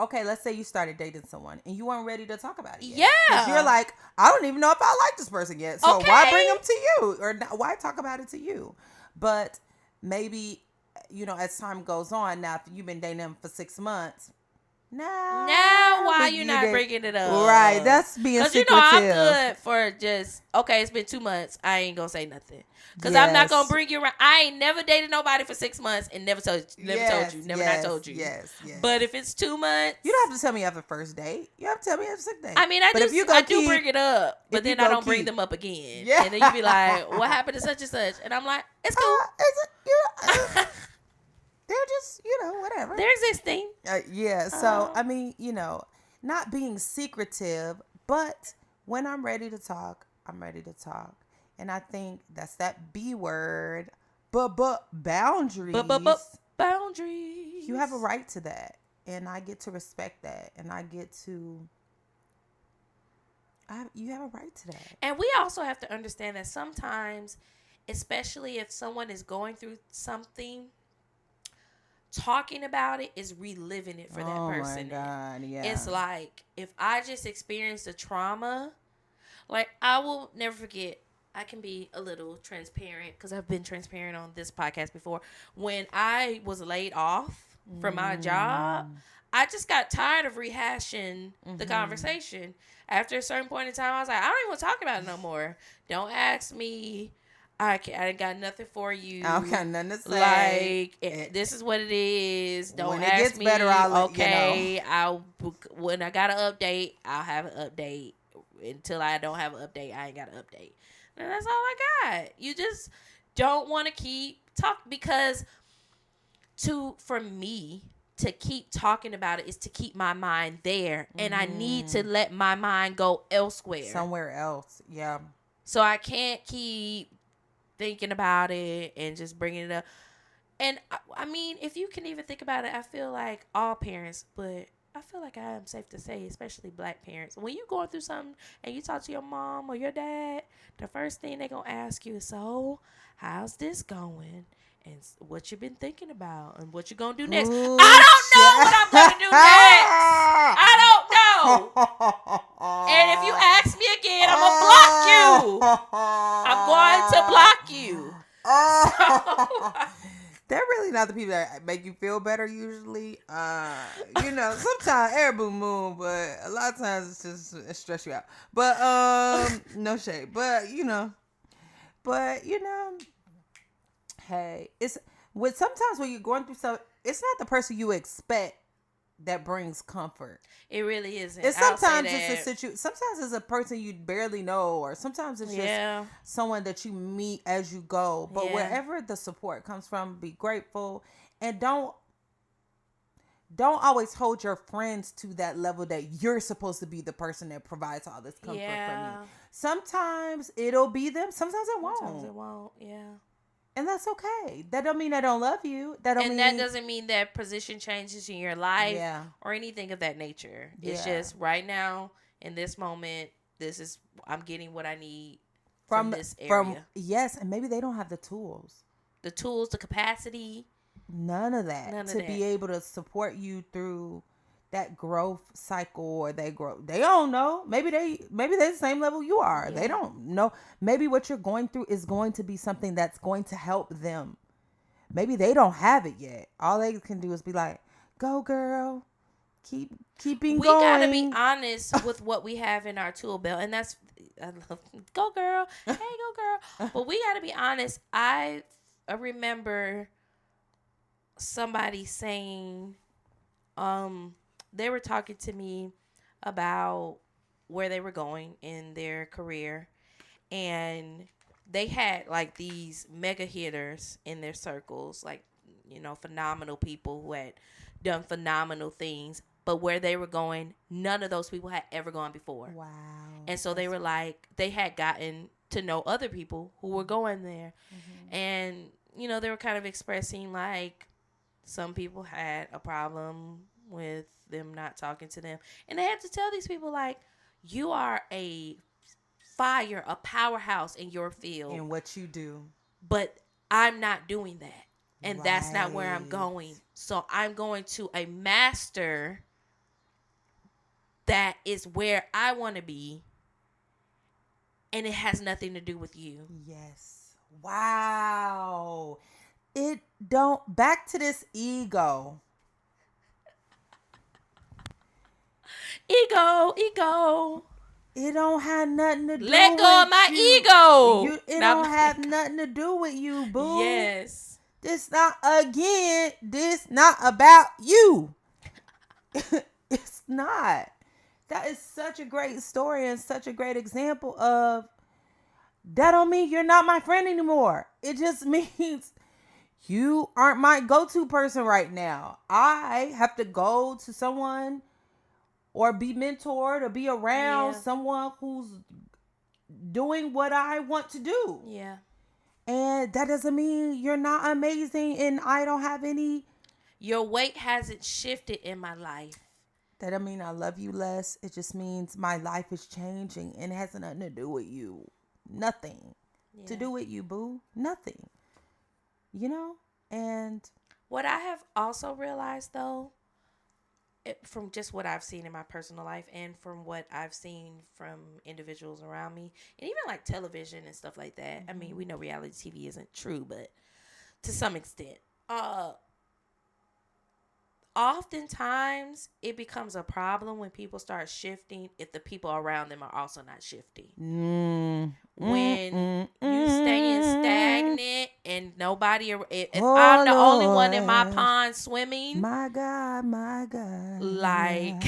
okay, let's say you started dating someone and you weren't ready to talk about it yet. Yeah. 'Cause you're like, I don't even know if I like this person yet. So why bring them to you? Or why talk about it to you? But maybe, you know, as time goes on, now if you've been dating them for 6 months, now why you not bringing it up? Right, that's being secretive. Because, you know, I'm good for just, okay, it's been 2 months. I ain't going to say nothing. Because I'm not going to bring you around. I ain't never dated nobody for 6 months and never told you. Not told you. Yes. But if it's 2 months. You don't have to tell me after first date. You have to tell me after second date. I mean, I do bring it up. But then I don't bring them up again. Yeah. And then you be like, what happened to such and such? And I'm like, it's cool. They're just, you know, whatever. They're existing. Yeah. So, I mean, you know, not being secretive, but when I'm ready to talk, I'm ready to talk. And I think that's that B word, but boundaries. Boundaries. You have a right to that. And I get to respect that. And I get to, you have a right to that. And we also have to understand that sometimes, especially if someone is going through something, talking about it is reliving it for that person. Oh my God, yeah. It's like, if I just experienced a trauma, Like, I will never forget. I can be a little transparent because I've been transparent on this podcast before. When I was laid off from my job, I just got tired of rehashing the conversation. After a certain point in time, I was like, I don't even want to talk about it no more. Don't ask me. I ain't got nothing for you. I don't got nothing to say. Like, this is what it is. Don't when ask it gets me. better, I'll let okay, you know. when I got an update, I'll have an update. Until I don't have an update, I ain't got an update. And that's all I got. You just don't want to keep talking because for me to keep talking about it is to keep my mind there, and I need to let my mind go elsewhere, Somewhere else. Yeah. so I can't keep thinking about it and just bringing it up. And I mean, if you can even think about it, I feel like all parents, but I feel like I am safe to say, especially black parents, when you going through something and you talk to your mom or your dad, the first thing they're going to ask you is, so how's this going? And what you been thinking about and what you going to do next. Ooh, I don't know what I'm going to do next. I don't know. And if you ask me again, I'm going to block you. I'm going to block you. They're really not the people that make you feel better usually. Sometimes every blue moon, but a lot of times it stress you out. But no shade. But hey, it's sometimes when you're going through something, it's not the person you expect that brings comfort. It really isn't. And sometimes sometimes it's a person you barely know, or sometimes it's just someone that you meet as you go. But wherever the support comes from, be grateful, and don't always hold your friends to that level that you're supposed to be the person that provides all this comfort for me. Sometimes it'll be them, sometimes it won't. Sometimes it won't, yeah. And that's okay. That don't mean they don't love you. That doesn't mean that position changes in your life or anything of that nature. It's just right now, in this moment, I'm getting what I need from this area. Yes, and maybe they don't have the tools. The tools, the capacity. None of that. Be able to support you through that growth cycle, or they don't know. Maybe they're the same level you are. They don't know. Maybe what you're going through is going to be something that's going to help them. Maybe they don't have it yet. All they can do is be like, go girl, keeping going. We gotta be honest with what we have in our tool belt, and that's go girl, hey go girl. But we gotta be honest. I remember somebody saying, they were talking to me about where they were going in their career, and they had like these mega hitters in their circles, like, phenomenal people who had done phenomenal things, but where they were going, none of those people had ever gone before. Wow. And so they were like, they had gotten to know other people who were going there. Mm-hmm. And, they were kind of expressing like some people had a problem with them not talking to them, and they had to tell these people like, you are a powerhouse in your field in what you do, but I'm not doing that, and that's not where I'm going. So I'm going to a master that is where I want to be, and it has nothing to do with you. Yes. Wow. Back to this ego. Ego. It don't have nothing to do with you. Let go of my ego. It don't have nothing to do with you, boo. Yes. This not about you. It's not. That is such a great story and such a great example of that don't mean you're not my friend anymore. It just means you aren't my go-to person right now. I have to go to someone or be mentored or be around someone who's doing what I want to do. Yeah. And that doesn't mean you're not amazing and I don't have any. Your weight hasn't shifted in my life. That doesn't mean I love you less. It just means my life is changing and it has nothing to do with you. Nothing to do with you, boo. Nothing. And what I have also realized though, from just what I've seen in my personal life and from what I've seen from individuals around me, and even like television and stuff like that. I mean, we know reality TV isn't true, but to some extent, oftentimes it becomes a problem when people start shifting if the people around them are also not shifting. When you staying stagnant and nobody, if I'm the only one in my pond swimming, my God, like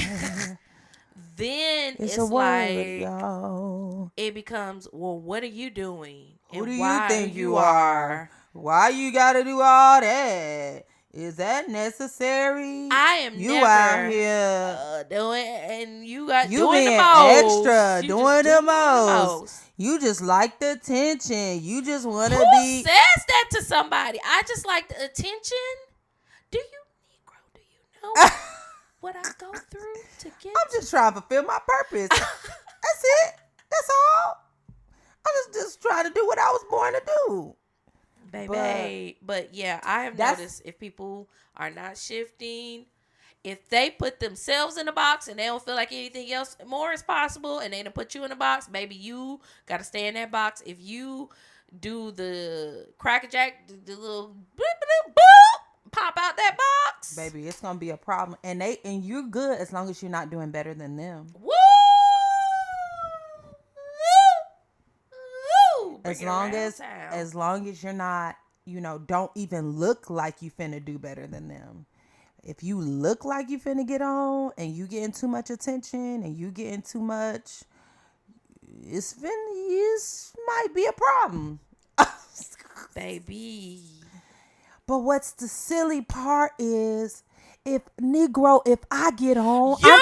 then it's a word, like y'all. it becomes, well, what are you doing? Who And do you why think you are? Why you gotta do all that? Is that necessary? I am you never out here doing, and you got you doing being the most. extra, You doing just the most. You just like the attention. You just want to Who be. says that to somebody? I just like the attention. Do you, Negro? Do you know what I go through to get? I'm just trying to fulfill my purpose. That's it. That's all. I'm just trying to do what I was born to do. Baby, but yeah, I have noticed if people are not shifting, if they put themselves in a box and they don't feel like anything else more is possible, and they don't put you in a box, baby, you gotta stay in that box. If you do the crackerjack, the little boop, pop out that box, baby, it's gonna be a problem. And you're good as long as you're not doing better than them. Woo! As long as you're not, don't even look like you finna do better than them. If you look like you finna get on and you getting too much attention and you getting too much, it might be a problem. Baby. But what's the silly part is if I get on, I'm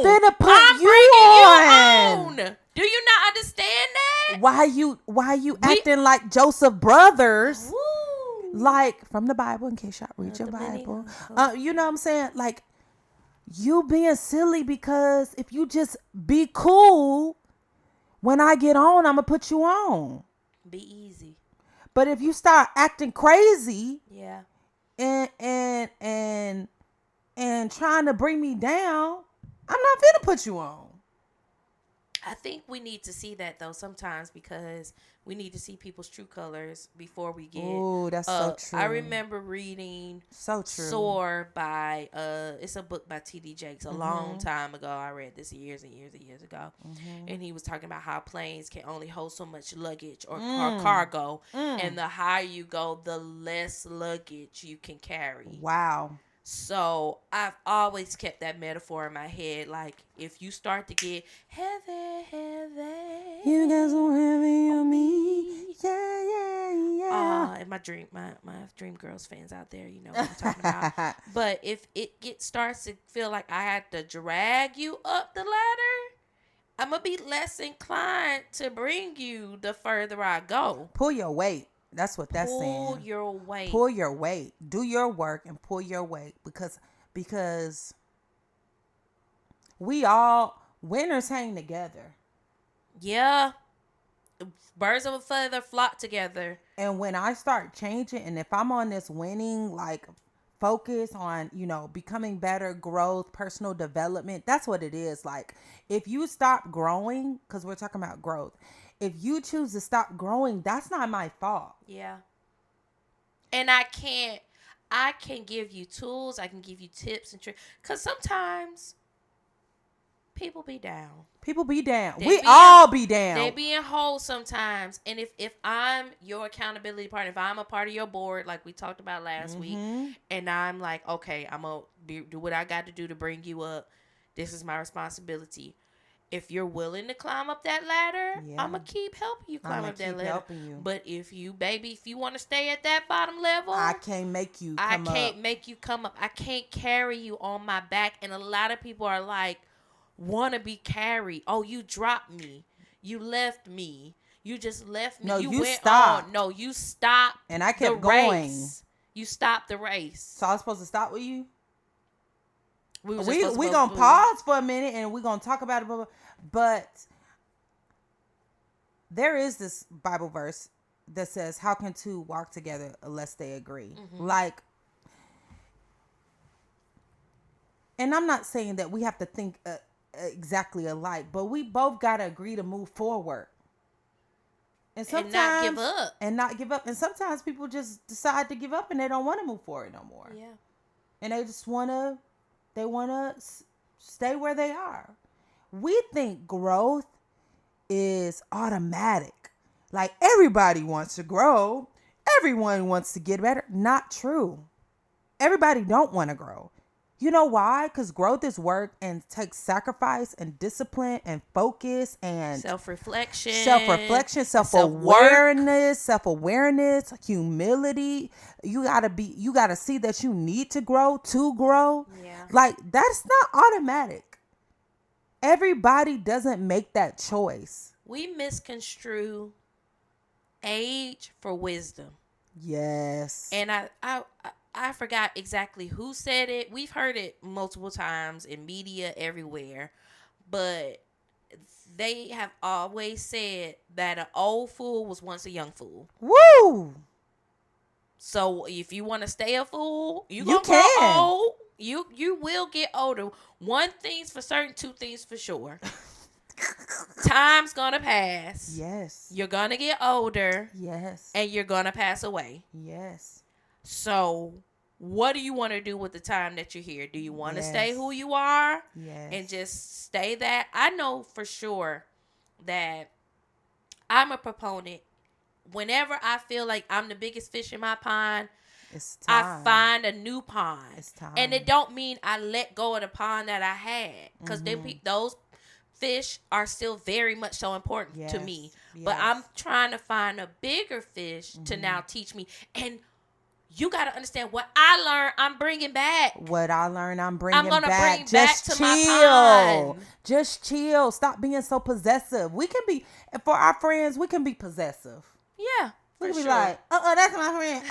finna put you on. Do you not understand that? Why you acting like Joseph Brothers? Woo. Like from the Bible, in case y'all read your Bible. You know what I'm saying? Like you being silly because if you just be cool, when I get on, I'm gonna put you on. Be easy. But if you start acting crazy, yeah, and trying to bring me down, I'm not finna put you on. I think we need to see that though sometimes because we need to see people's true colors before we get. Oh, that's so true. I remember reading Soar by it's a book by T.D. Jakes a long time ago. I read this years and years and years ago, and he was talking about how planes can only hold so much luggage or cargo, and the higher you go, the less luggage you can carry. Wow. So I've always kept that metaphor in my head. Like if you start to get heavy, you got so heavy on me. Yeah. And my dream girls fans out there, you know what I'm talking about. But if it starts to feel like I had to drag you up the ladder, I'm gonna be less inclined to bring you the further I go. Pull your weight. That's what that's saying. Pull your weight. Pull your weight. Do your work and pull your weight because we all winners hang together. Yeah. Birds of a feather flock together. And when I start changing, and if I'm on this winning, like focus on, becoming better, growth, personal development, that's what it is. Like if you stop growing, because we're talking about growth, if you choose to stop growing, that's not my fault. Yeah. And I can give you tools. I can give you tips and tricks. Because sometimes people be down. We all be down. They be in holes sometimes. And if I'm your accountability partner, if I'm a part of your board, like we talked about last week, and I'm like, okay, I'm going to do what I got to do to bring you up. This is my responsibility. If you're willing to climb up that ladder, I'm going to keep helping you climb up that ladder. But if you want to stay at that bottom level, I can't make you come up. I can't carry you on my back. And a lot of people are like, want to be carried. Oh, you dropped me. You left me. You just left me. No, you went stopped. on. No, you stopped. And I kept going. You stopped the race. So I was supposed to stop with you? We gonna pause for a minute and we're gonna talk about it, but there is this Bible verse that says, "How can two walk together unless they agree?" Like and I'm not saying that we have to think exactly alike, but we both got to agree to move forward. And sometimes not give up. And not give up. And sometimes people just decide to give up and they don't want to move forward no more. Yeah. And they just want to stay where they are. We think growth is automatic. Like everybody wants to grow. Everyone wants to get better. Not true. Everybody don't want to grow. You know why? Because growth is work and takes sacrifice and discipline and focus and self-reflection, self-awareness, humility. You gotta see that you need to grow. Yeah. Like, that's not automatic. Everybody doesn't make that choice. We misconstrue age for wisdom. Yes. And I forgot exactly who said it. We've heard it multiple times in media everywhere. But they have always said that an old fool was once a young fool. Woo! So if you want to stay a fool, you can grow old. You will get older. One thing's for certain, two things for sure. Time's gonna pass. Yes. You're gonna get older. Yes. And you're gonna pass away. Yes. So what do you want to do with the time that you're here? Do you want to stay who you are? Yes. And just stay that? I know for sure that I'm a proponent. Whenever I feel like I'm the biggest fish in my pond, it's time. I find a new pond. It's time. And it don't mean I let go of the pond that I had. Because those fish are still very much so important to me. Yes. But I'm trying to find a bigger fish to now teach me. And you got to understand, what I learned, I'm bringing back. What I learned, I'm bringing back. I'm going to bring Just back to chill. my pond. Just chill. Stop being so possessive. We can be, for our friends, we can be possessive. Yeah, we can be sure. like, that's my friend.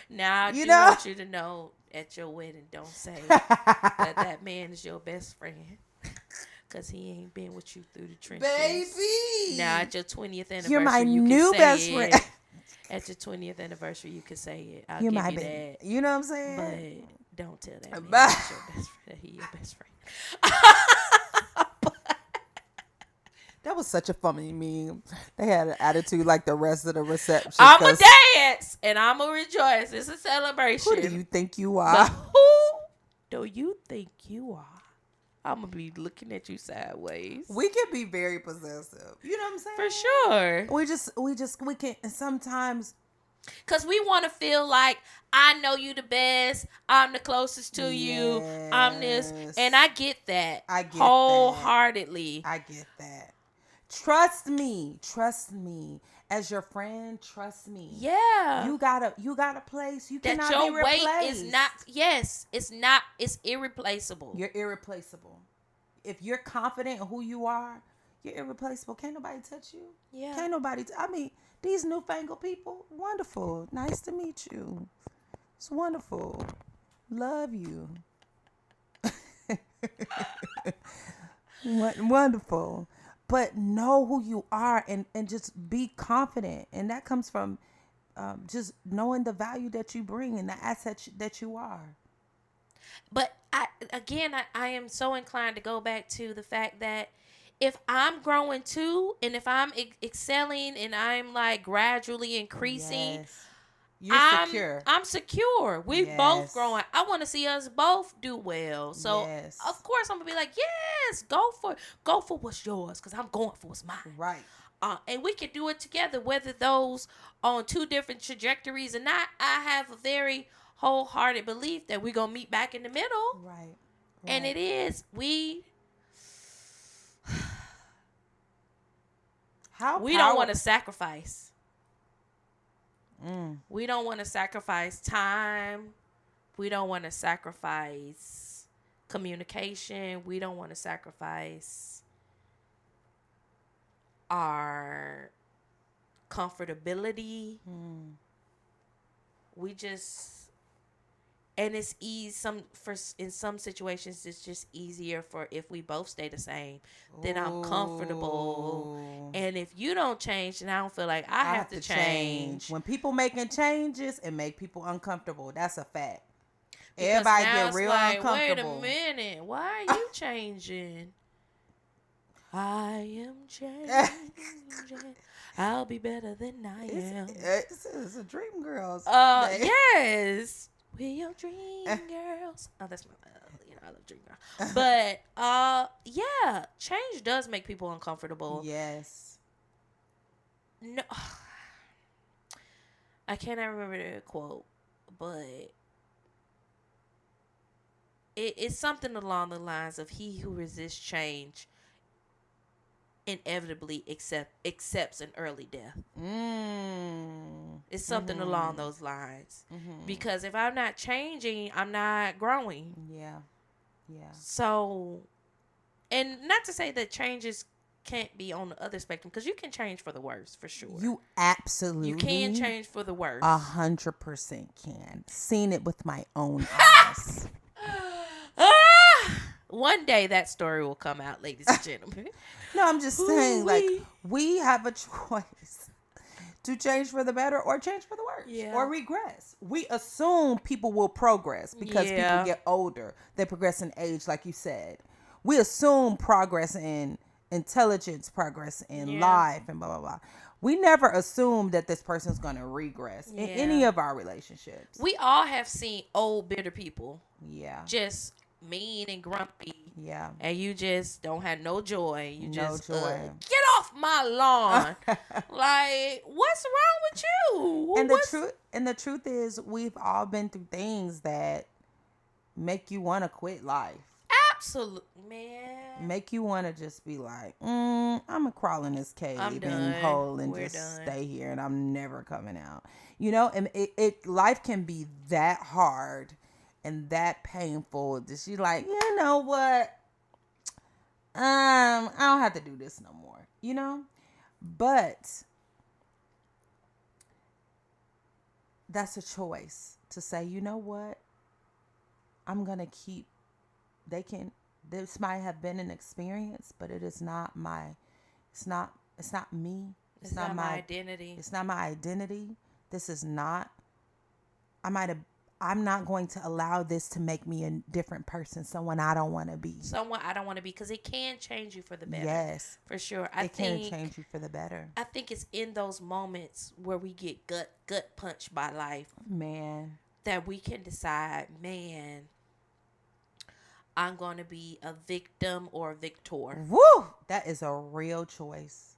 Now, I do want you to know, at your wedding, don't say that man is your best friend. Because he ain't been with you through the trenches. Baby. Now, at your 20th anniversary, you're my you new can say best it. friend. At your 20th anniversary, you can say it. I'll You're give my you baby. that. You know what I'm saying? But don't tell that man that's your best friend, that he your best friend. That was such a funny meme. They had an attitude like the rest of the reception. I'm going to dance and I'm going to rejoice. It's a celebration. Who do you think you are? But who do you think you are? I'm going to be looking at you sideways. We can be very possessive. You know what I'm saying? For sure. We can sometimes. Because we want to feel like, I know you the best. I'm the closest to you. I'm this. And I get that. I get wholeheartedly. I get that. Trust me. As your friend, trust me. Yeah. You got a place. You cannot be replaced. That your weight is not, it's irreplaceable. You're irreplaceable. If you're confident in who you are, you're irreplaceable. Can't nobody touch you. Yeah. Can't nobody, these newfangled people, wonderful. Nice to meet you. It's wonderful. Love you. Wonderful. But know who you are and just be confident. And that comes from just knowing the value that you bring and the assets that you are. But I am so inclined to go back to the fact that if I'm growing too, and if I'm excelling and I'm like gradually increasing, you're secure. I'm secure. We've both growing. I want to see us both do well. So of course I'm gonna be like, yes, go for what's yours, because I'm going for what's mine. Right. And we can do it together, whether those on two different trajectories or not. I have a very wholehearted belief that we're gonna meet back in the middle. Right. And it is. We don't want to sacrifice. We don't want to sacrifice time. We don't want to sacrifice communication. We don't want to sacrifice our comfortability. We just, and it's in some situations it's just easier for if we both stay the same, then I'm comfortable. And if you don't change, then I don't feel like I have to change. When people making changes, it make people uncomfortable. That's a fact. Because Everybody now get it's real like, wait a uncomfortable. minute, why are you changing? I am changing. I'll be better than I am. It's a dream girls. Day. Yes. We're your dream girls. Oh, that's my, I love dream girl. But, yeah, change does make people uncomfortable. Yes. No, I cannot remember the quote, but it's something along the lines of he who resists change inevitably accepts an early death. It's something along those lines. Because if I'm not changing, I'm not growing. Yeah. Yeah. So, and not to say that changes can't be on the other spectrum, because you can change for the worse, for sure. You absolutely. You can change for the worse. 100% can. Seen it with my own eyes. One day that story will come out, ladies and gentlemen. No, I'm just saying, like, we have a choice to change for the better or change for the worse or regress. We assume people will progress because people get older. They progress in age, like you said. We assume progress in intelligence, progress in life, and blah, blah, blah. We never assume that this person's going to regress in any of our relationships. We all have seen old, bitter people. Yeah. Just mean and grumpy. Yeah. And you just don't have no joy. You just joy. Get off my lawn. Like, what's wrong with you? And the truth is, we've all been through things that make you want to quit life. Absolutely, man. Make you want to just be like, I'm gonna crawl in this cave and hole and stay here, and I'm never coming out. You know, and life can be that hard and that painful that she's like, you know what? I don't have to do this no more. You know, but that's a choice to say, you know what? I'm gonna keep. This might have been an experience, but it is not my. It's not me. It's not my identity. It's not my identity. This is not. I'm not going to allow this to make me a different person, someone I don't want to be. Because it can change you for the better. Yes. For sure. It can change you for the better. I think it's in those moments where we get gut punched by life. Man. That we can decide, man, I'm going to be a victim or a victor. Woo! That is a real choice.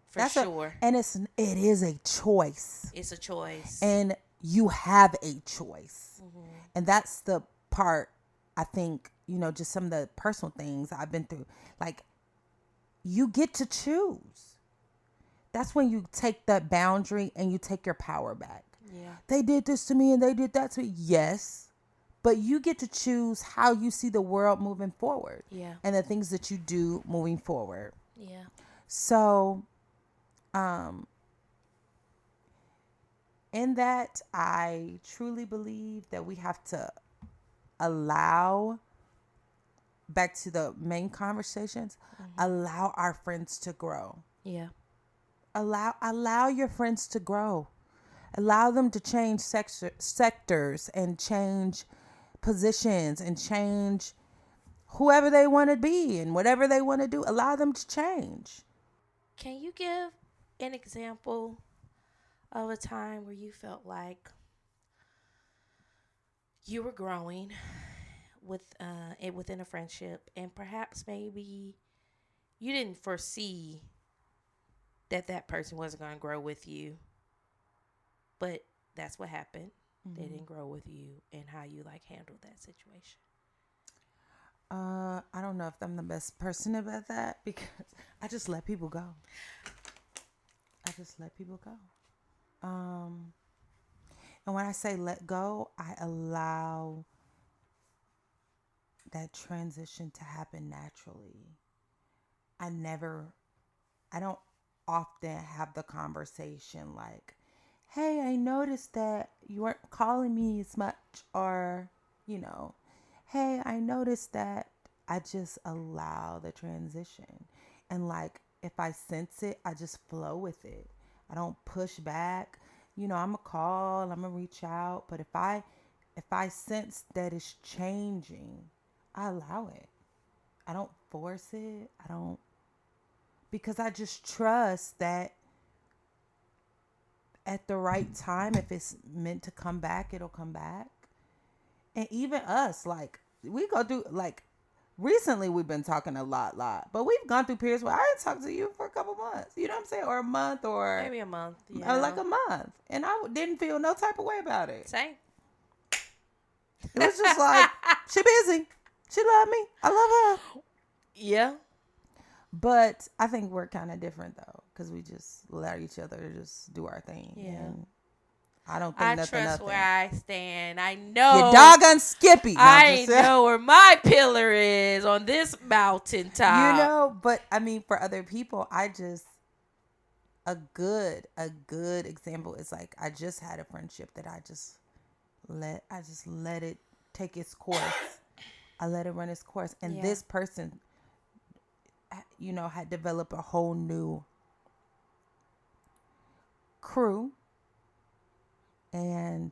For sure. And it is a choice. It's a choice. And you have a choice. And that's the part, I think, you know, just some of the personal things I've been through. Like, you get to choose. That's when you take that boundary and you take your power back. Yeah. They did this to me and they did that to me. Yes. But you get to choose how you see the world moving forward. Yeah. And the things that you do moving forward. Yeah. So, in that, I truly believe that we have to allow, back to the main conversations, allow our friends to grow. Yeah. Allow your friends to grow. Allow them to change sectors and change positions and change whoever they want to be and whatever they want to do. Allow them to change. Can you give an example of a time where you felt like you were growing within a friendship, and perhaps maybe you didn't foresee that person wasn't going to grow with you, but that's what happened. They didn't grow with you, and how you handled that situation? I don't know if I'm the best person about that, because I just let people go. And when I say let go, I allow that transition to happen naturally. I don't often have the conversation like, hey, I noticed that you weren't calling me as much, or, you know, hey, I noticed that. I just allow the transition. And if I sense it, I just flow with it. I don't push back. You know, I'm going to call, I'm going to reach out. But if I if I sense that it's changing, I allow it. I don't force it. I don't, because I just trust that at the right time, if it's meant to come back, it'll come back. And even us, like, we go through, like, recently we've been talking a lot, but we've gone through periods where I didn't talk to you for a couple months. You know what I'm saying? Or a month, or maybe a month. Yeah. like a month. And I didn't feel no type of way about it. Same. It was just like, she busy. She love me. I love her. Yeah. But I think we're kind of different, though, because we just allow each other to just do our thing. Yeah. And I don't think I nothing. trust where I stand. I know. You're doggone Skippy. No, I know where my pillar is on this mountaintop. You know, but I mean, for other people, a good example is like, I just had a friendship that I just let it take its course. I let it run its course. And this person, you know, had developed a whole new crew and,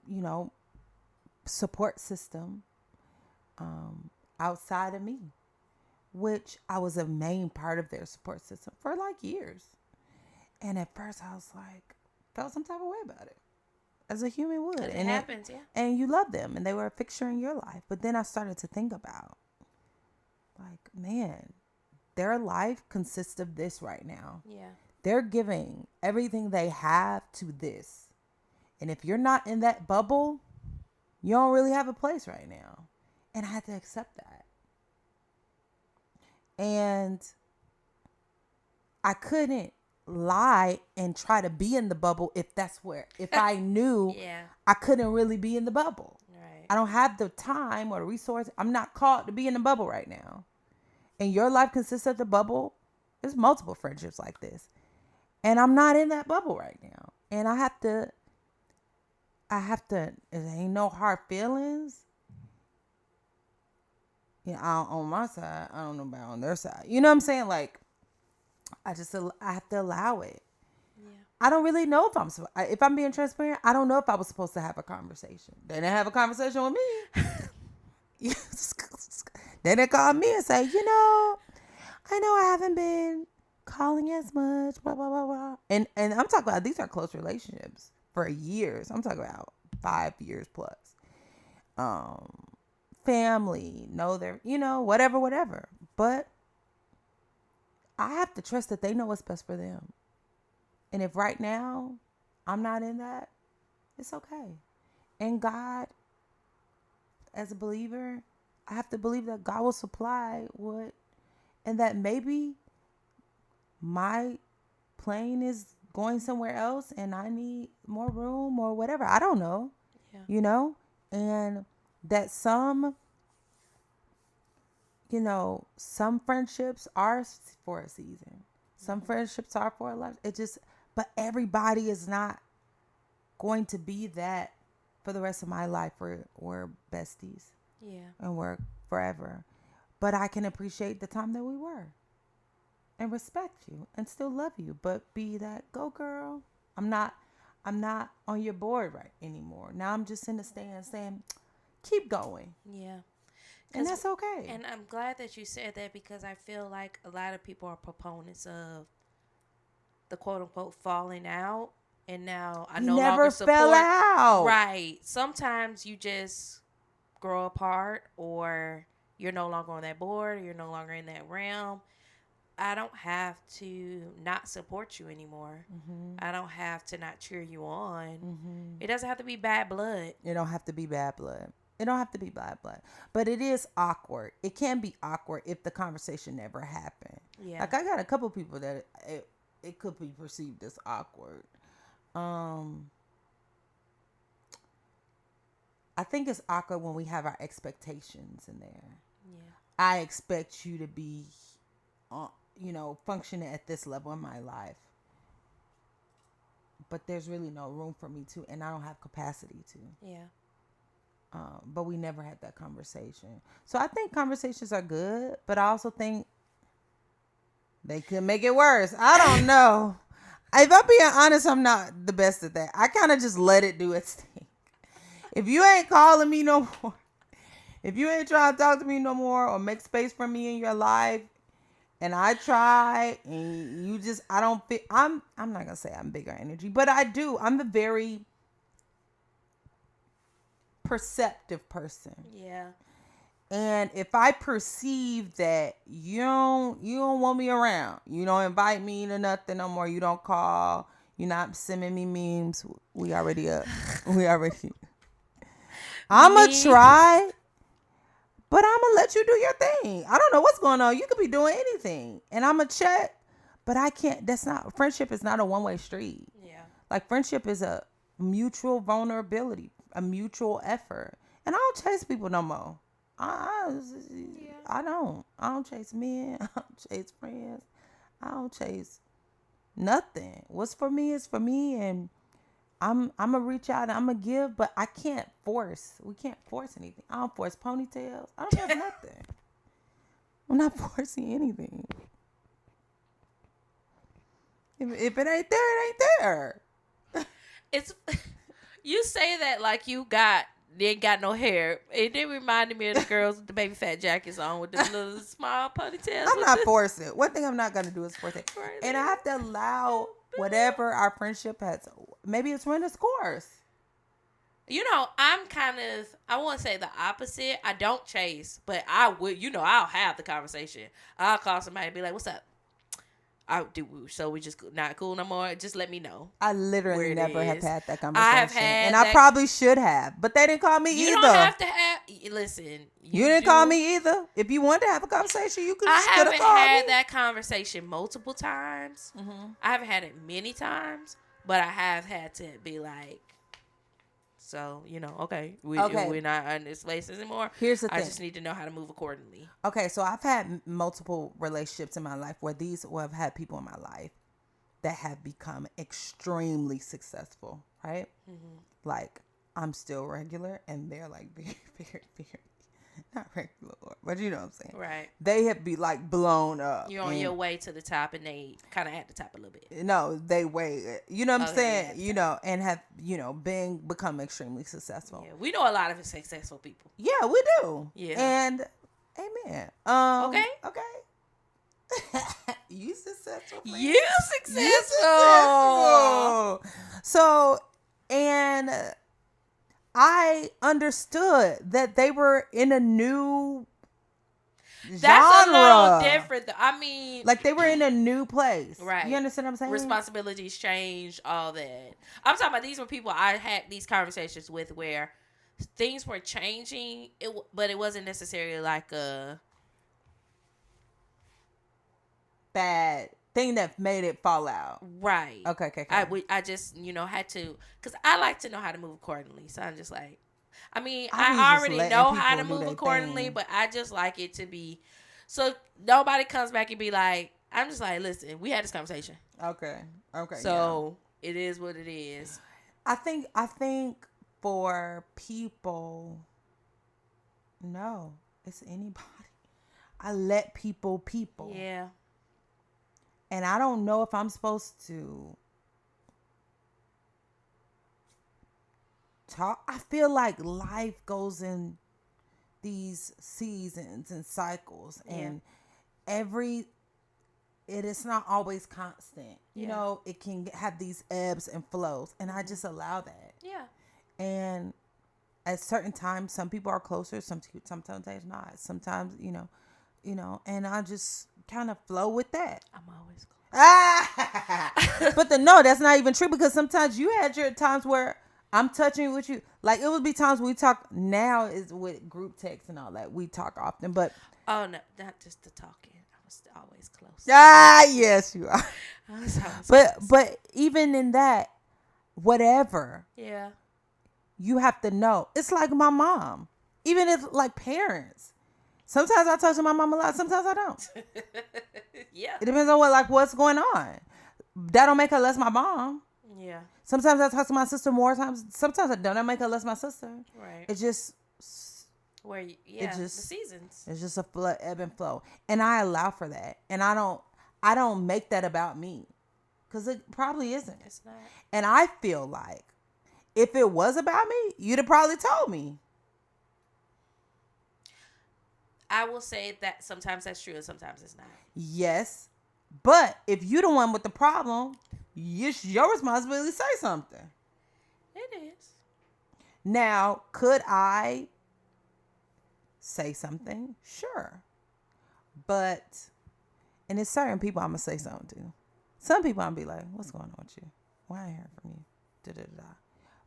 you know, support system outside of me, which I was a main part of their support system for like years. And at first I was like, felt some type of way about it, as a human would. And it happens, yeah. And you love them and they were a fixture in your life. But then I started to think about, like, man, their life consists of this right now. Yeah. They're giving everything they have to this. And if you're not in that bubble, you don't really have a place right now. And I had to accept that. And I couldn't lie and try to be in the bubble if I knew I couldn't really be in the bubble. Right. I don't have the time or the resource. I'm not called to be in the bubble right now. And your life consists of the bubble. There's multiple friendships like this. And I'm not in that bubble right now. And I have to, it ain't no hard feelings. You know, on my side, I don't know about on their side. You know what I'm saying? Like, I have to allow it. Yeah. I don't really know if I'm being transparent, I don't know if I was supposed to have a conversation. They didn't have a conversation with me. They didn't call me and say, you know I haven't been calling as much, blah, blah, blah, blah. And I'm talking about, these are close relationships for years. I'm talking about 5 years plus. Family, know their, you know, whatever. But I have to trust that they know what's best for them. And if right now I'm not in that, it's okay. And God, as a believer, I have to believe that God will supply what, and that maybe my plane is going somewhere else and I need more room or whatever. I don't know, you know, and that some friendships are for a season. Some friendships are for a life. But everybody is not going to be that for the rest of my life. We're besties. Yeah. And we're forever. But I can appreciate the time that we were. And respect you. And still love you. But be that, go girl. I'm not on your board right anymore. Now I'm just in the stands saying, keep going. Yeah. And that's okay. And I'm glad that you said that, because I feel like a lot of people are proponents of the quote unquote falling out. And now I no longer support. Never fell out. Right. Sometimes you just grow apart, or you're no longer on that board, or you're no longer in that realm. I don't have to not support you anymore. Mm-hmm. I don't have to not cheer you on. Mm-hmm. It doesn't have to be bad blood. It don't have to be bad blood. But it is awkward. It can be awkward if the conversation never happened. Yeah. Like, I got a couple people that it could be perceived as awkward. I think it's awkward when we have our expectations in there. Yeah. I expect you to be, functioning at this level in my life. But there's really no room for me to, and I don't have capacity to. Yeah. But we never had that conversation. So I think conversations are good, but I also think they could make it worse. I don't know. If I'm being honest, I'm not the best at that. I kind of just let it do its thing. If you ain't calling me no more, if you ain't trying to talk to me no more or make space for me in your life, and I try and you just, I don't fit. I'm not gonna say I'm bigger energy, but I do. I'm a very perceptive person. Yeah. And if I perceive that you don't want me around, you don't invite me to nothing no more, you don't call, you're not sending me memes, we already up. We already. I'ma try, but I'ma let you do your thing. I don't know what's going on. You could be doing anything, and I'ma check, but I can't. That's not friendship. Is not a one-way street. Yeah. Like friendship is a mutual vulnerability, a mutual effort, and I don't chase people no more. I don't chase men. I don't chase friends. I don't chase nothing. What's for me is for me, and I'm gonna reach out and I'm gonna give, but I can't force. We can't force anything. I don't force ponytails. I don't have nothing. I'm not forcing anything. If it ain't there, it ain't there. It's you say that like you ain't got no hair. It did remind me of the girls with the baby fat jackets on with the little small ponytails. I'm not forcing it. One thing I'm not gonna do is force it. Right. And I have to allow whatever our friendship has. Maybe it's run its course. You know, I'm kind of, I won't say the opposite. I don't chase, but I would, I'll have the conversation. I'll call somebody and be like, what's up? So we just not cool no more? Just let me know. I literally never have had that conversation. I have had and I probably should have, but they didn't call me either. You don't have to have, listen. You didn't call me either. If you wanted to have a conversation, you could have called me. I haven't had that conversation multiple times. Mm-hmm. I haven't had it many times, but I have had to be like, so, okay, we're not in this place anymore. Here's the thing. I just need to know how to move accordingly. Okay, so I've had multiple relationships in my life where I've had people in my life that have become extremely successful, right? Mm-hmm. Like, I'm still regular and they're like very, very, very, not regular, but you know what I'm saying. Right. They have be like blown up. You're on your way to the top and they kind of at the top a little bit. No, they way, you know what I'm saying? And have, become extremely successful. Yeah, we know a lot of successful people. Yeah, we do. Yeah. And amen. Okay. You successful. You successful. So, and I understood that they were in a new genre. That's a little different. I mean, like they were in a new place. Right. You understand what I'm saying? Responsibilities changed, all that. I'm talking about these were people I had these conversations with where things were changing, but it wasn't necessarily like a bad thing that made it fall out. Right. Okay. I just, had to, because I like to know how to move accordingly. So I'm just like, I already know how to move accordingly, but I just like it to be, so nobody comes back and be like, I'm just like, listen, we had this conversation. Okay. So it is what it is. I think for people, no, it's anybody. I let people. Yeah. And I don't know if I'm supposed to talk. I feel like life goes in these seasons and cycles, and it is not always constant. You know, it can have these ebbs and flows, and I just allow that. Yeah. And at certain times, some people are closer, sometimes they're not. Sometimes, and I just kind of flow with that. I'm always close. But no, that's not even true, because sometimes you had your times where I'm touching with you. Like, it would be times we talk. Now is with group text and all that. We talk often, but oh no, not just the talking. I was always close. Yes, you are. But even in that, whatever. Yeah. You have to know. It's like my mom. Even if like parents. Sometimes I talk to my mom a lot. Sometimes I don't. Yeah. It depends on what's going on. That don't make her less my mom. Yeah. Sometimes I talk to my sister more times. Sometimes I don't. That make her less my sister. Right. It's just the seasons. It's just a ebb and flow, and I allow for that, and I don't make that about me, Because it probably isn't. It's not. And I feel like if it was about me, you'd have probably told me. I will say that sometimes that's true and sometimes it's not. Yes. But if you're the one with the problem, it's your responsibility to say something. It is. Now, could I say something? Sure. But, and it's certain people I'm going to say something to. Some people I'm going to be like, what's going on with you? Why I ain't heard from you? Da-da-da-da.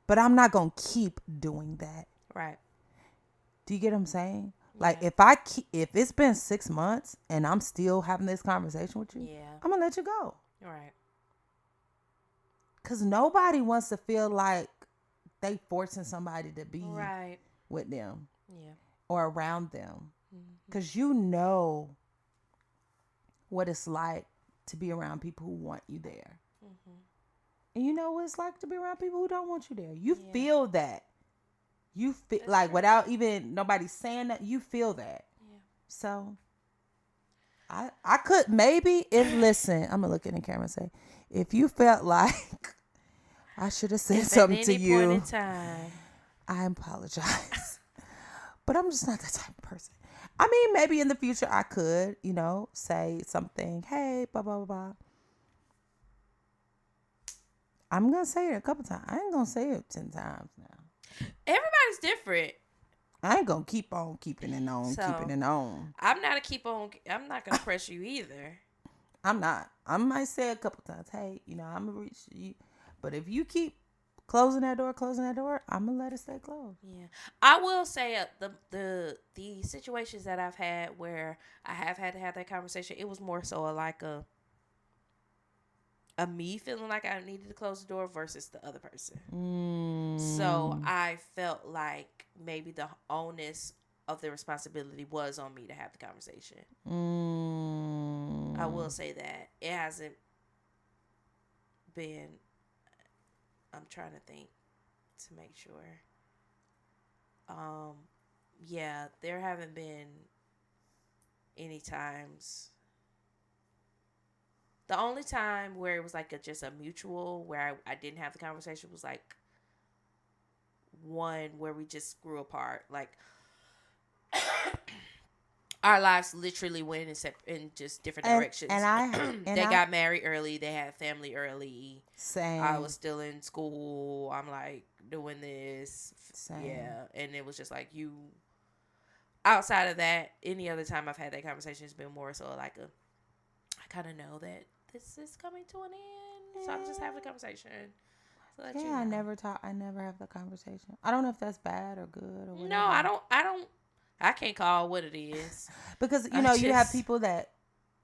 But I'm not going to keep doing that. Right. Do you get what I'm saying? Yeah. Like, if it's been 6 months and I'm still having this conversation with you, I'm going to let you go. Right. Because nobody wants to feel like they forcing somebody to be with them. Yeah. Or around them. Because you know what it's like to be around people who want you there. Mm-hmm. And you know what it's like to be around people who don't want you there. You feel that. You feel like, without even nobody saying that, you feel that. Yeah. So I could maybe, if listen, I'm gonna look in the camera and say, if you felt like I should have said something to you, point in time, I apologize. But I'm just not that type of person. I mean, maybe in the future I could, say something. Hey, blah, blah, blah, blah. I'm going to say it a couple times. I ain't going to say it 10 times now. Everybody's different. I ain't going to keep on keeping it on. I'm not going to press you either. I'm not. I might say a couple times, hey, I'm going to reach you. But if you keep closing that door, I'm going to let it stay closed. Yeah. I will say the situations that I've had where I have had to have that conversation, it was more so like a me feeling like I needed to close the door versus the other person. So I felt like maybe the onus of the responsibility was on me to have the conversation. I will say that. It hasn't been, I'm trying to think to make sure. Yeah, there haven't been any times. The only time where it was like just a mutual, where I didn't have the conversation, was like one where we just grew apart. Like our lives literally went in just different directions. They got married early. They had family early. Same. I was still in school. I'm like doing this. Same. Yeah. And it was just like you. Outside of that, any other time I've had that conversation, it's been more so like I kind of know that this is coming to an end, so I'm just having a conversation. I never have the conversation. I don't know if that's bad or good or whatever. No, I can't call what it is. Because you have people that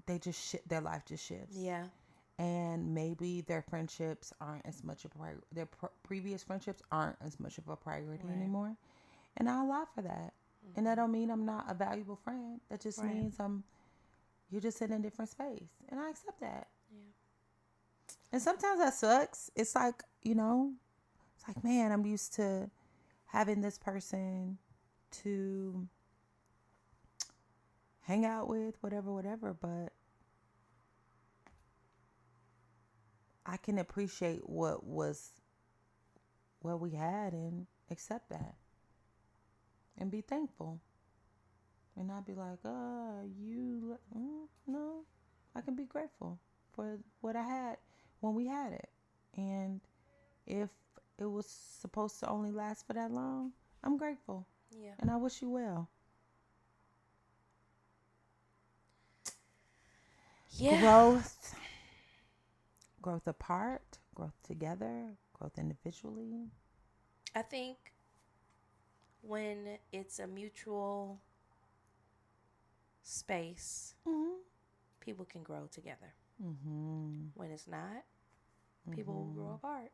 they just their life just shifts. Yeah. And maybe their friendships aren't as much a priority. Their previous friendships aren't as much of a priority anymore. And I allow for that. Mm-hmm. And that don't mean I'm not a valuable friend. That just means you're just in a different space. And I accept that. Yeah. And sometimes that sucks. It's like, it's like, man, I'm used to having this person to hang out with, whatever. But I can appreciate what we had and accept that. And be thankful. And not be like, no, I can be grateful for what I had when we had it. And if it was supposed to only last for that long, I'm grateful. Yeah. And I wish you well. Yeah. Growth apart, growth together, growth individually. I think when it's a mutual space, people can grow together. Mm-hmm. When it's not, people will grow apart.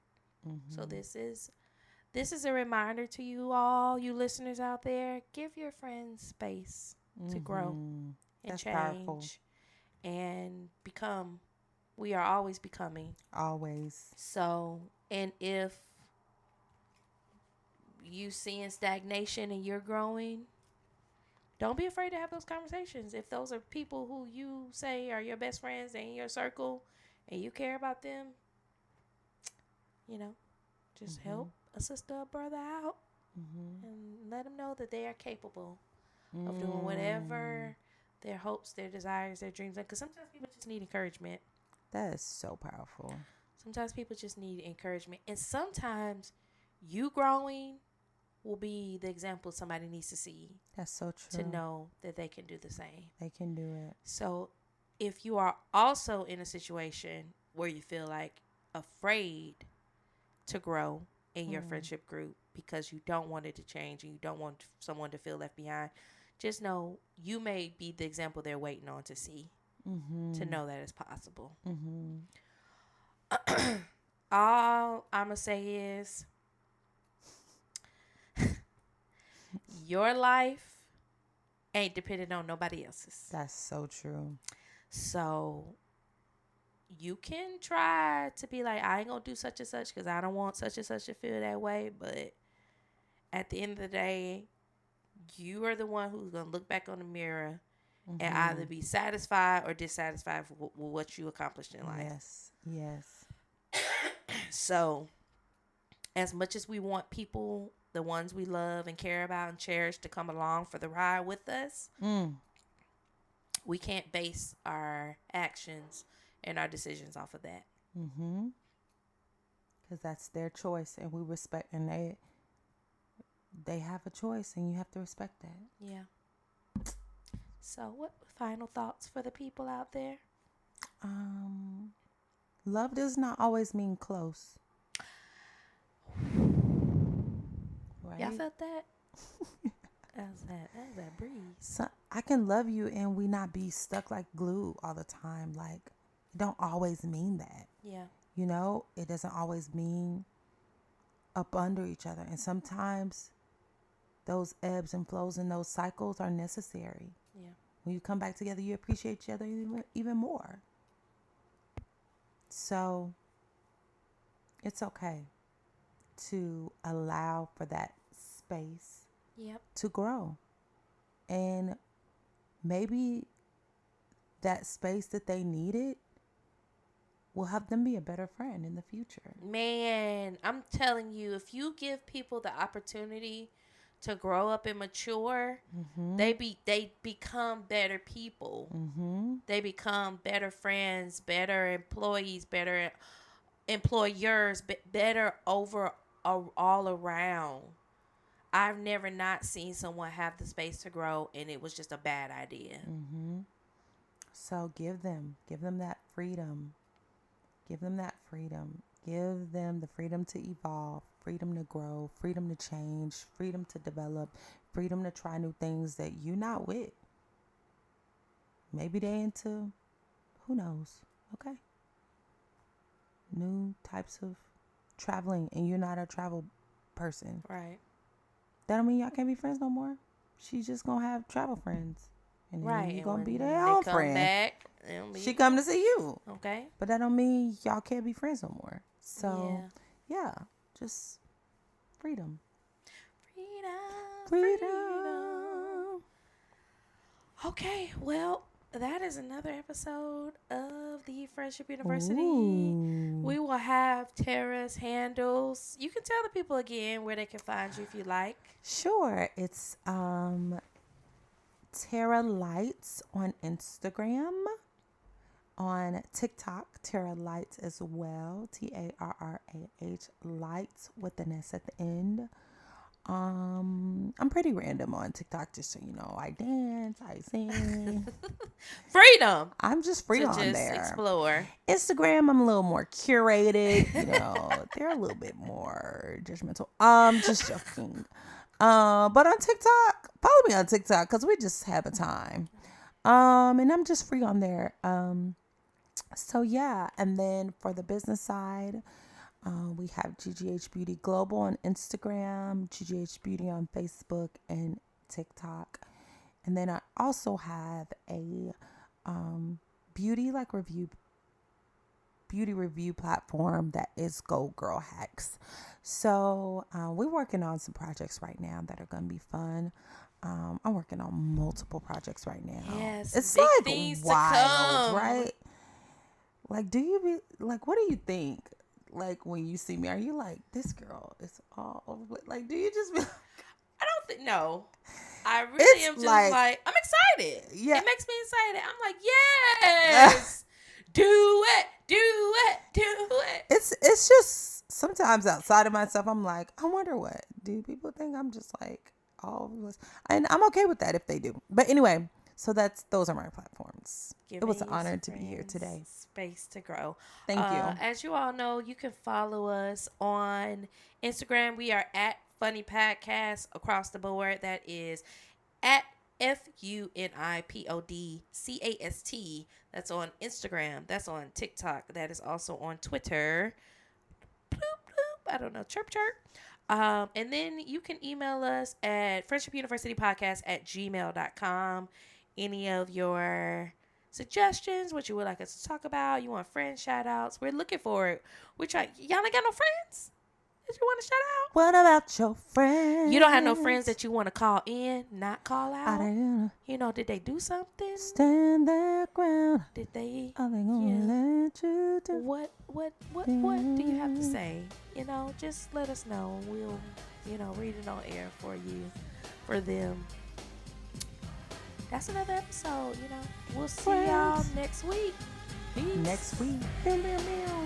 Mm-hmm. So this is a reminder to you all, you listeners out there. Give your friends space to grow and That's change powerful. And become. We are always becoming. Always. So, and if you seeing stagnation and you're growing, don't be afraid to have those conversations. If those are people who you say are your best friends and in your circle, and you care about them, you know, just help a sister or brother out and let them know that they are capable of doing whatever their hopes, their desires, their dreams. Because sometimes people just need encouragement. That is so powerful. Sometimes people just need encouragement. And sometimes you growing will be the example somebody needs to see. That's so true. To know that they can do the same. They can do it. So if you are also in a situation where you feel like afraid to grow in your friendship group because you don't want it to change and you don't want someone to feel left behind, just know you may be the example they're waiting on to see, to know that it's possible. All I'm going to say is your life ain't dependent on nobody else's. That's so true. So you can try to be like, I ain't going to do such and such because I don't want such and such to feel that way. But at the end of the day, you are the one who's going to look back on the mirror and either be satisfied or dissatisfied with what you accomplished in life. Yes. So as much as we want people, the ones we love and care about and cherish, to come along for the ride with us, we can't base our actions and our decisions off of that. Because that's their choice, and we respect, and they have a choice, and you have to respect that. Yeah. So what final thoughts for the people out there? Love does not always mean close. Right? Y'all felt that? That was that breeze. So I can love you and we not be stuck like glue all the time. Like, it don't always mean that. Yeah. You know, it doesn't always mean up under each other. And sometimes those ebbs and flows and those cycles are necessary. Yeah. When you come back together, you appreciate each other even more. So it's okay to allow for that space to grow. And maybe that space that they needed will help them be a better friend in the future. Man, I'm telling you, if you give people the opportunity to grow up and mature, they become better people. They become better friends, better employees, better employers, better all around. I've never not seen someone have the space to grow and it was just a bad idea. So give them that freedom. Give them that freedom. Give them the freedom to evolve, freedom to grow, freedom to change, freedom to develop, freedom to try new things that you're not with. Maybe they into, who knows, okay? New types of traveling and you're not a travel person. Right. That don't mean y'all can't be friends no more. She's just going to have travel friends. And then you're going to be their own friend. Back, she come to see you. Okay. But that don't mean y'all can't be friends no more. So, yeah, just freedom. Freedom. Okay, well, that is another episode of the Friendship University. Ooh. We will have Tarrah's handles. You can tell the people again where they can find you if you like. Sure. It's Tarrah Lights on Instagram. On TikTok, Tarrah Lights as well. TARRAH Lights with an S at the end. I'm pretty random on TikTok, just so you know. I dance, I sing. Freedom. I'm just free on just there. Explore. Instagram, I'm a little more curated. You know, they're a little bit more judgmental. Just joking. But on TikTok, follow me on TikTok because we just have a time. And I'm just free on there. So yeah, and then for the business side, we have GGH Beauty Global on Instagram, GGH Beauty on Facebook and TikTok. And then I also have a beauty review platform that is Gold Girl Hacks. So we're working on some projects right now that are going to be fun. I'm working on multiple projects right now. Yes, it's big like things wild, to come. right? Like, do you be like, what do you think? Like, when you see me, are you like, this girl is all over? Like, do you just be I don't think no. I really It's am just like- like, I'm excited. Yeah. It makes me excited. I'm like, yes, do it, do it, do it. it's just sometimes outside of myself, I'm like, I wonder what do people think I'm just like all over this? And I'm okay with that if they do. But anyway, so those are my platforms. It was an Giving honor your to be here friends today. Space to grow. Thank you. As you all know, you can follow us on Instagram. We are at Funny Podcast across the board. That is at FUNIPODCAST. That's on Instagram. That's on TikTok. That is also on Twitter. Bloop, bloop. I don't know. Chirp, chirp. And then you can email us at friendshipuniversitypodcast@gmail.com. Any of your suggestions, what you would like us to talk about, you want friend shout outs, we're looking for it. Y'all ain't got no friends that you want to shout out? What about your friends? You don't have no friends that you want to call in, not call Are out? they gonna You know, did they do something? stand their ground? Did they? Are they gonna let you down? What do you have to say? You know, just let us know. We'll, read it on air for you, for them. That's another episode, We'll see y'all next week. Peace. Next week. Meow, meow, meow.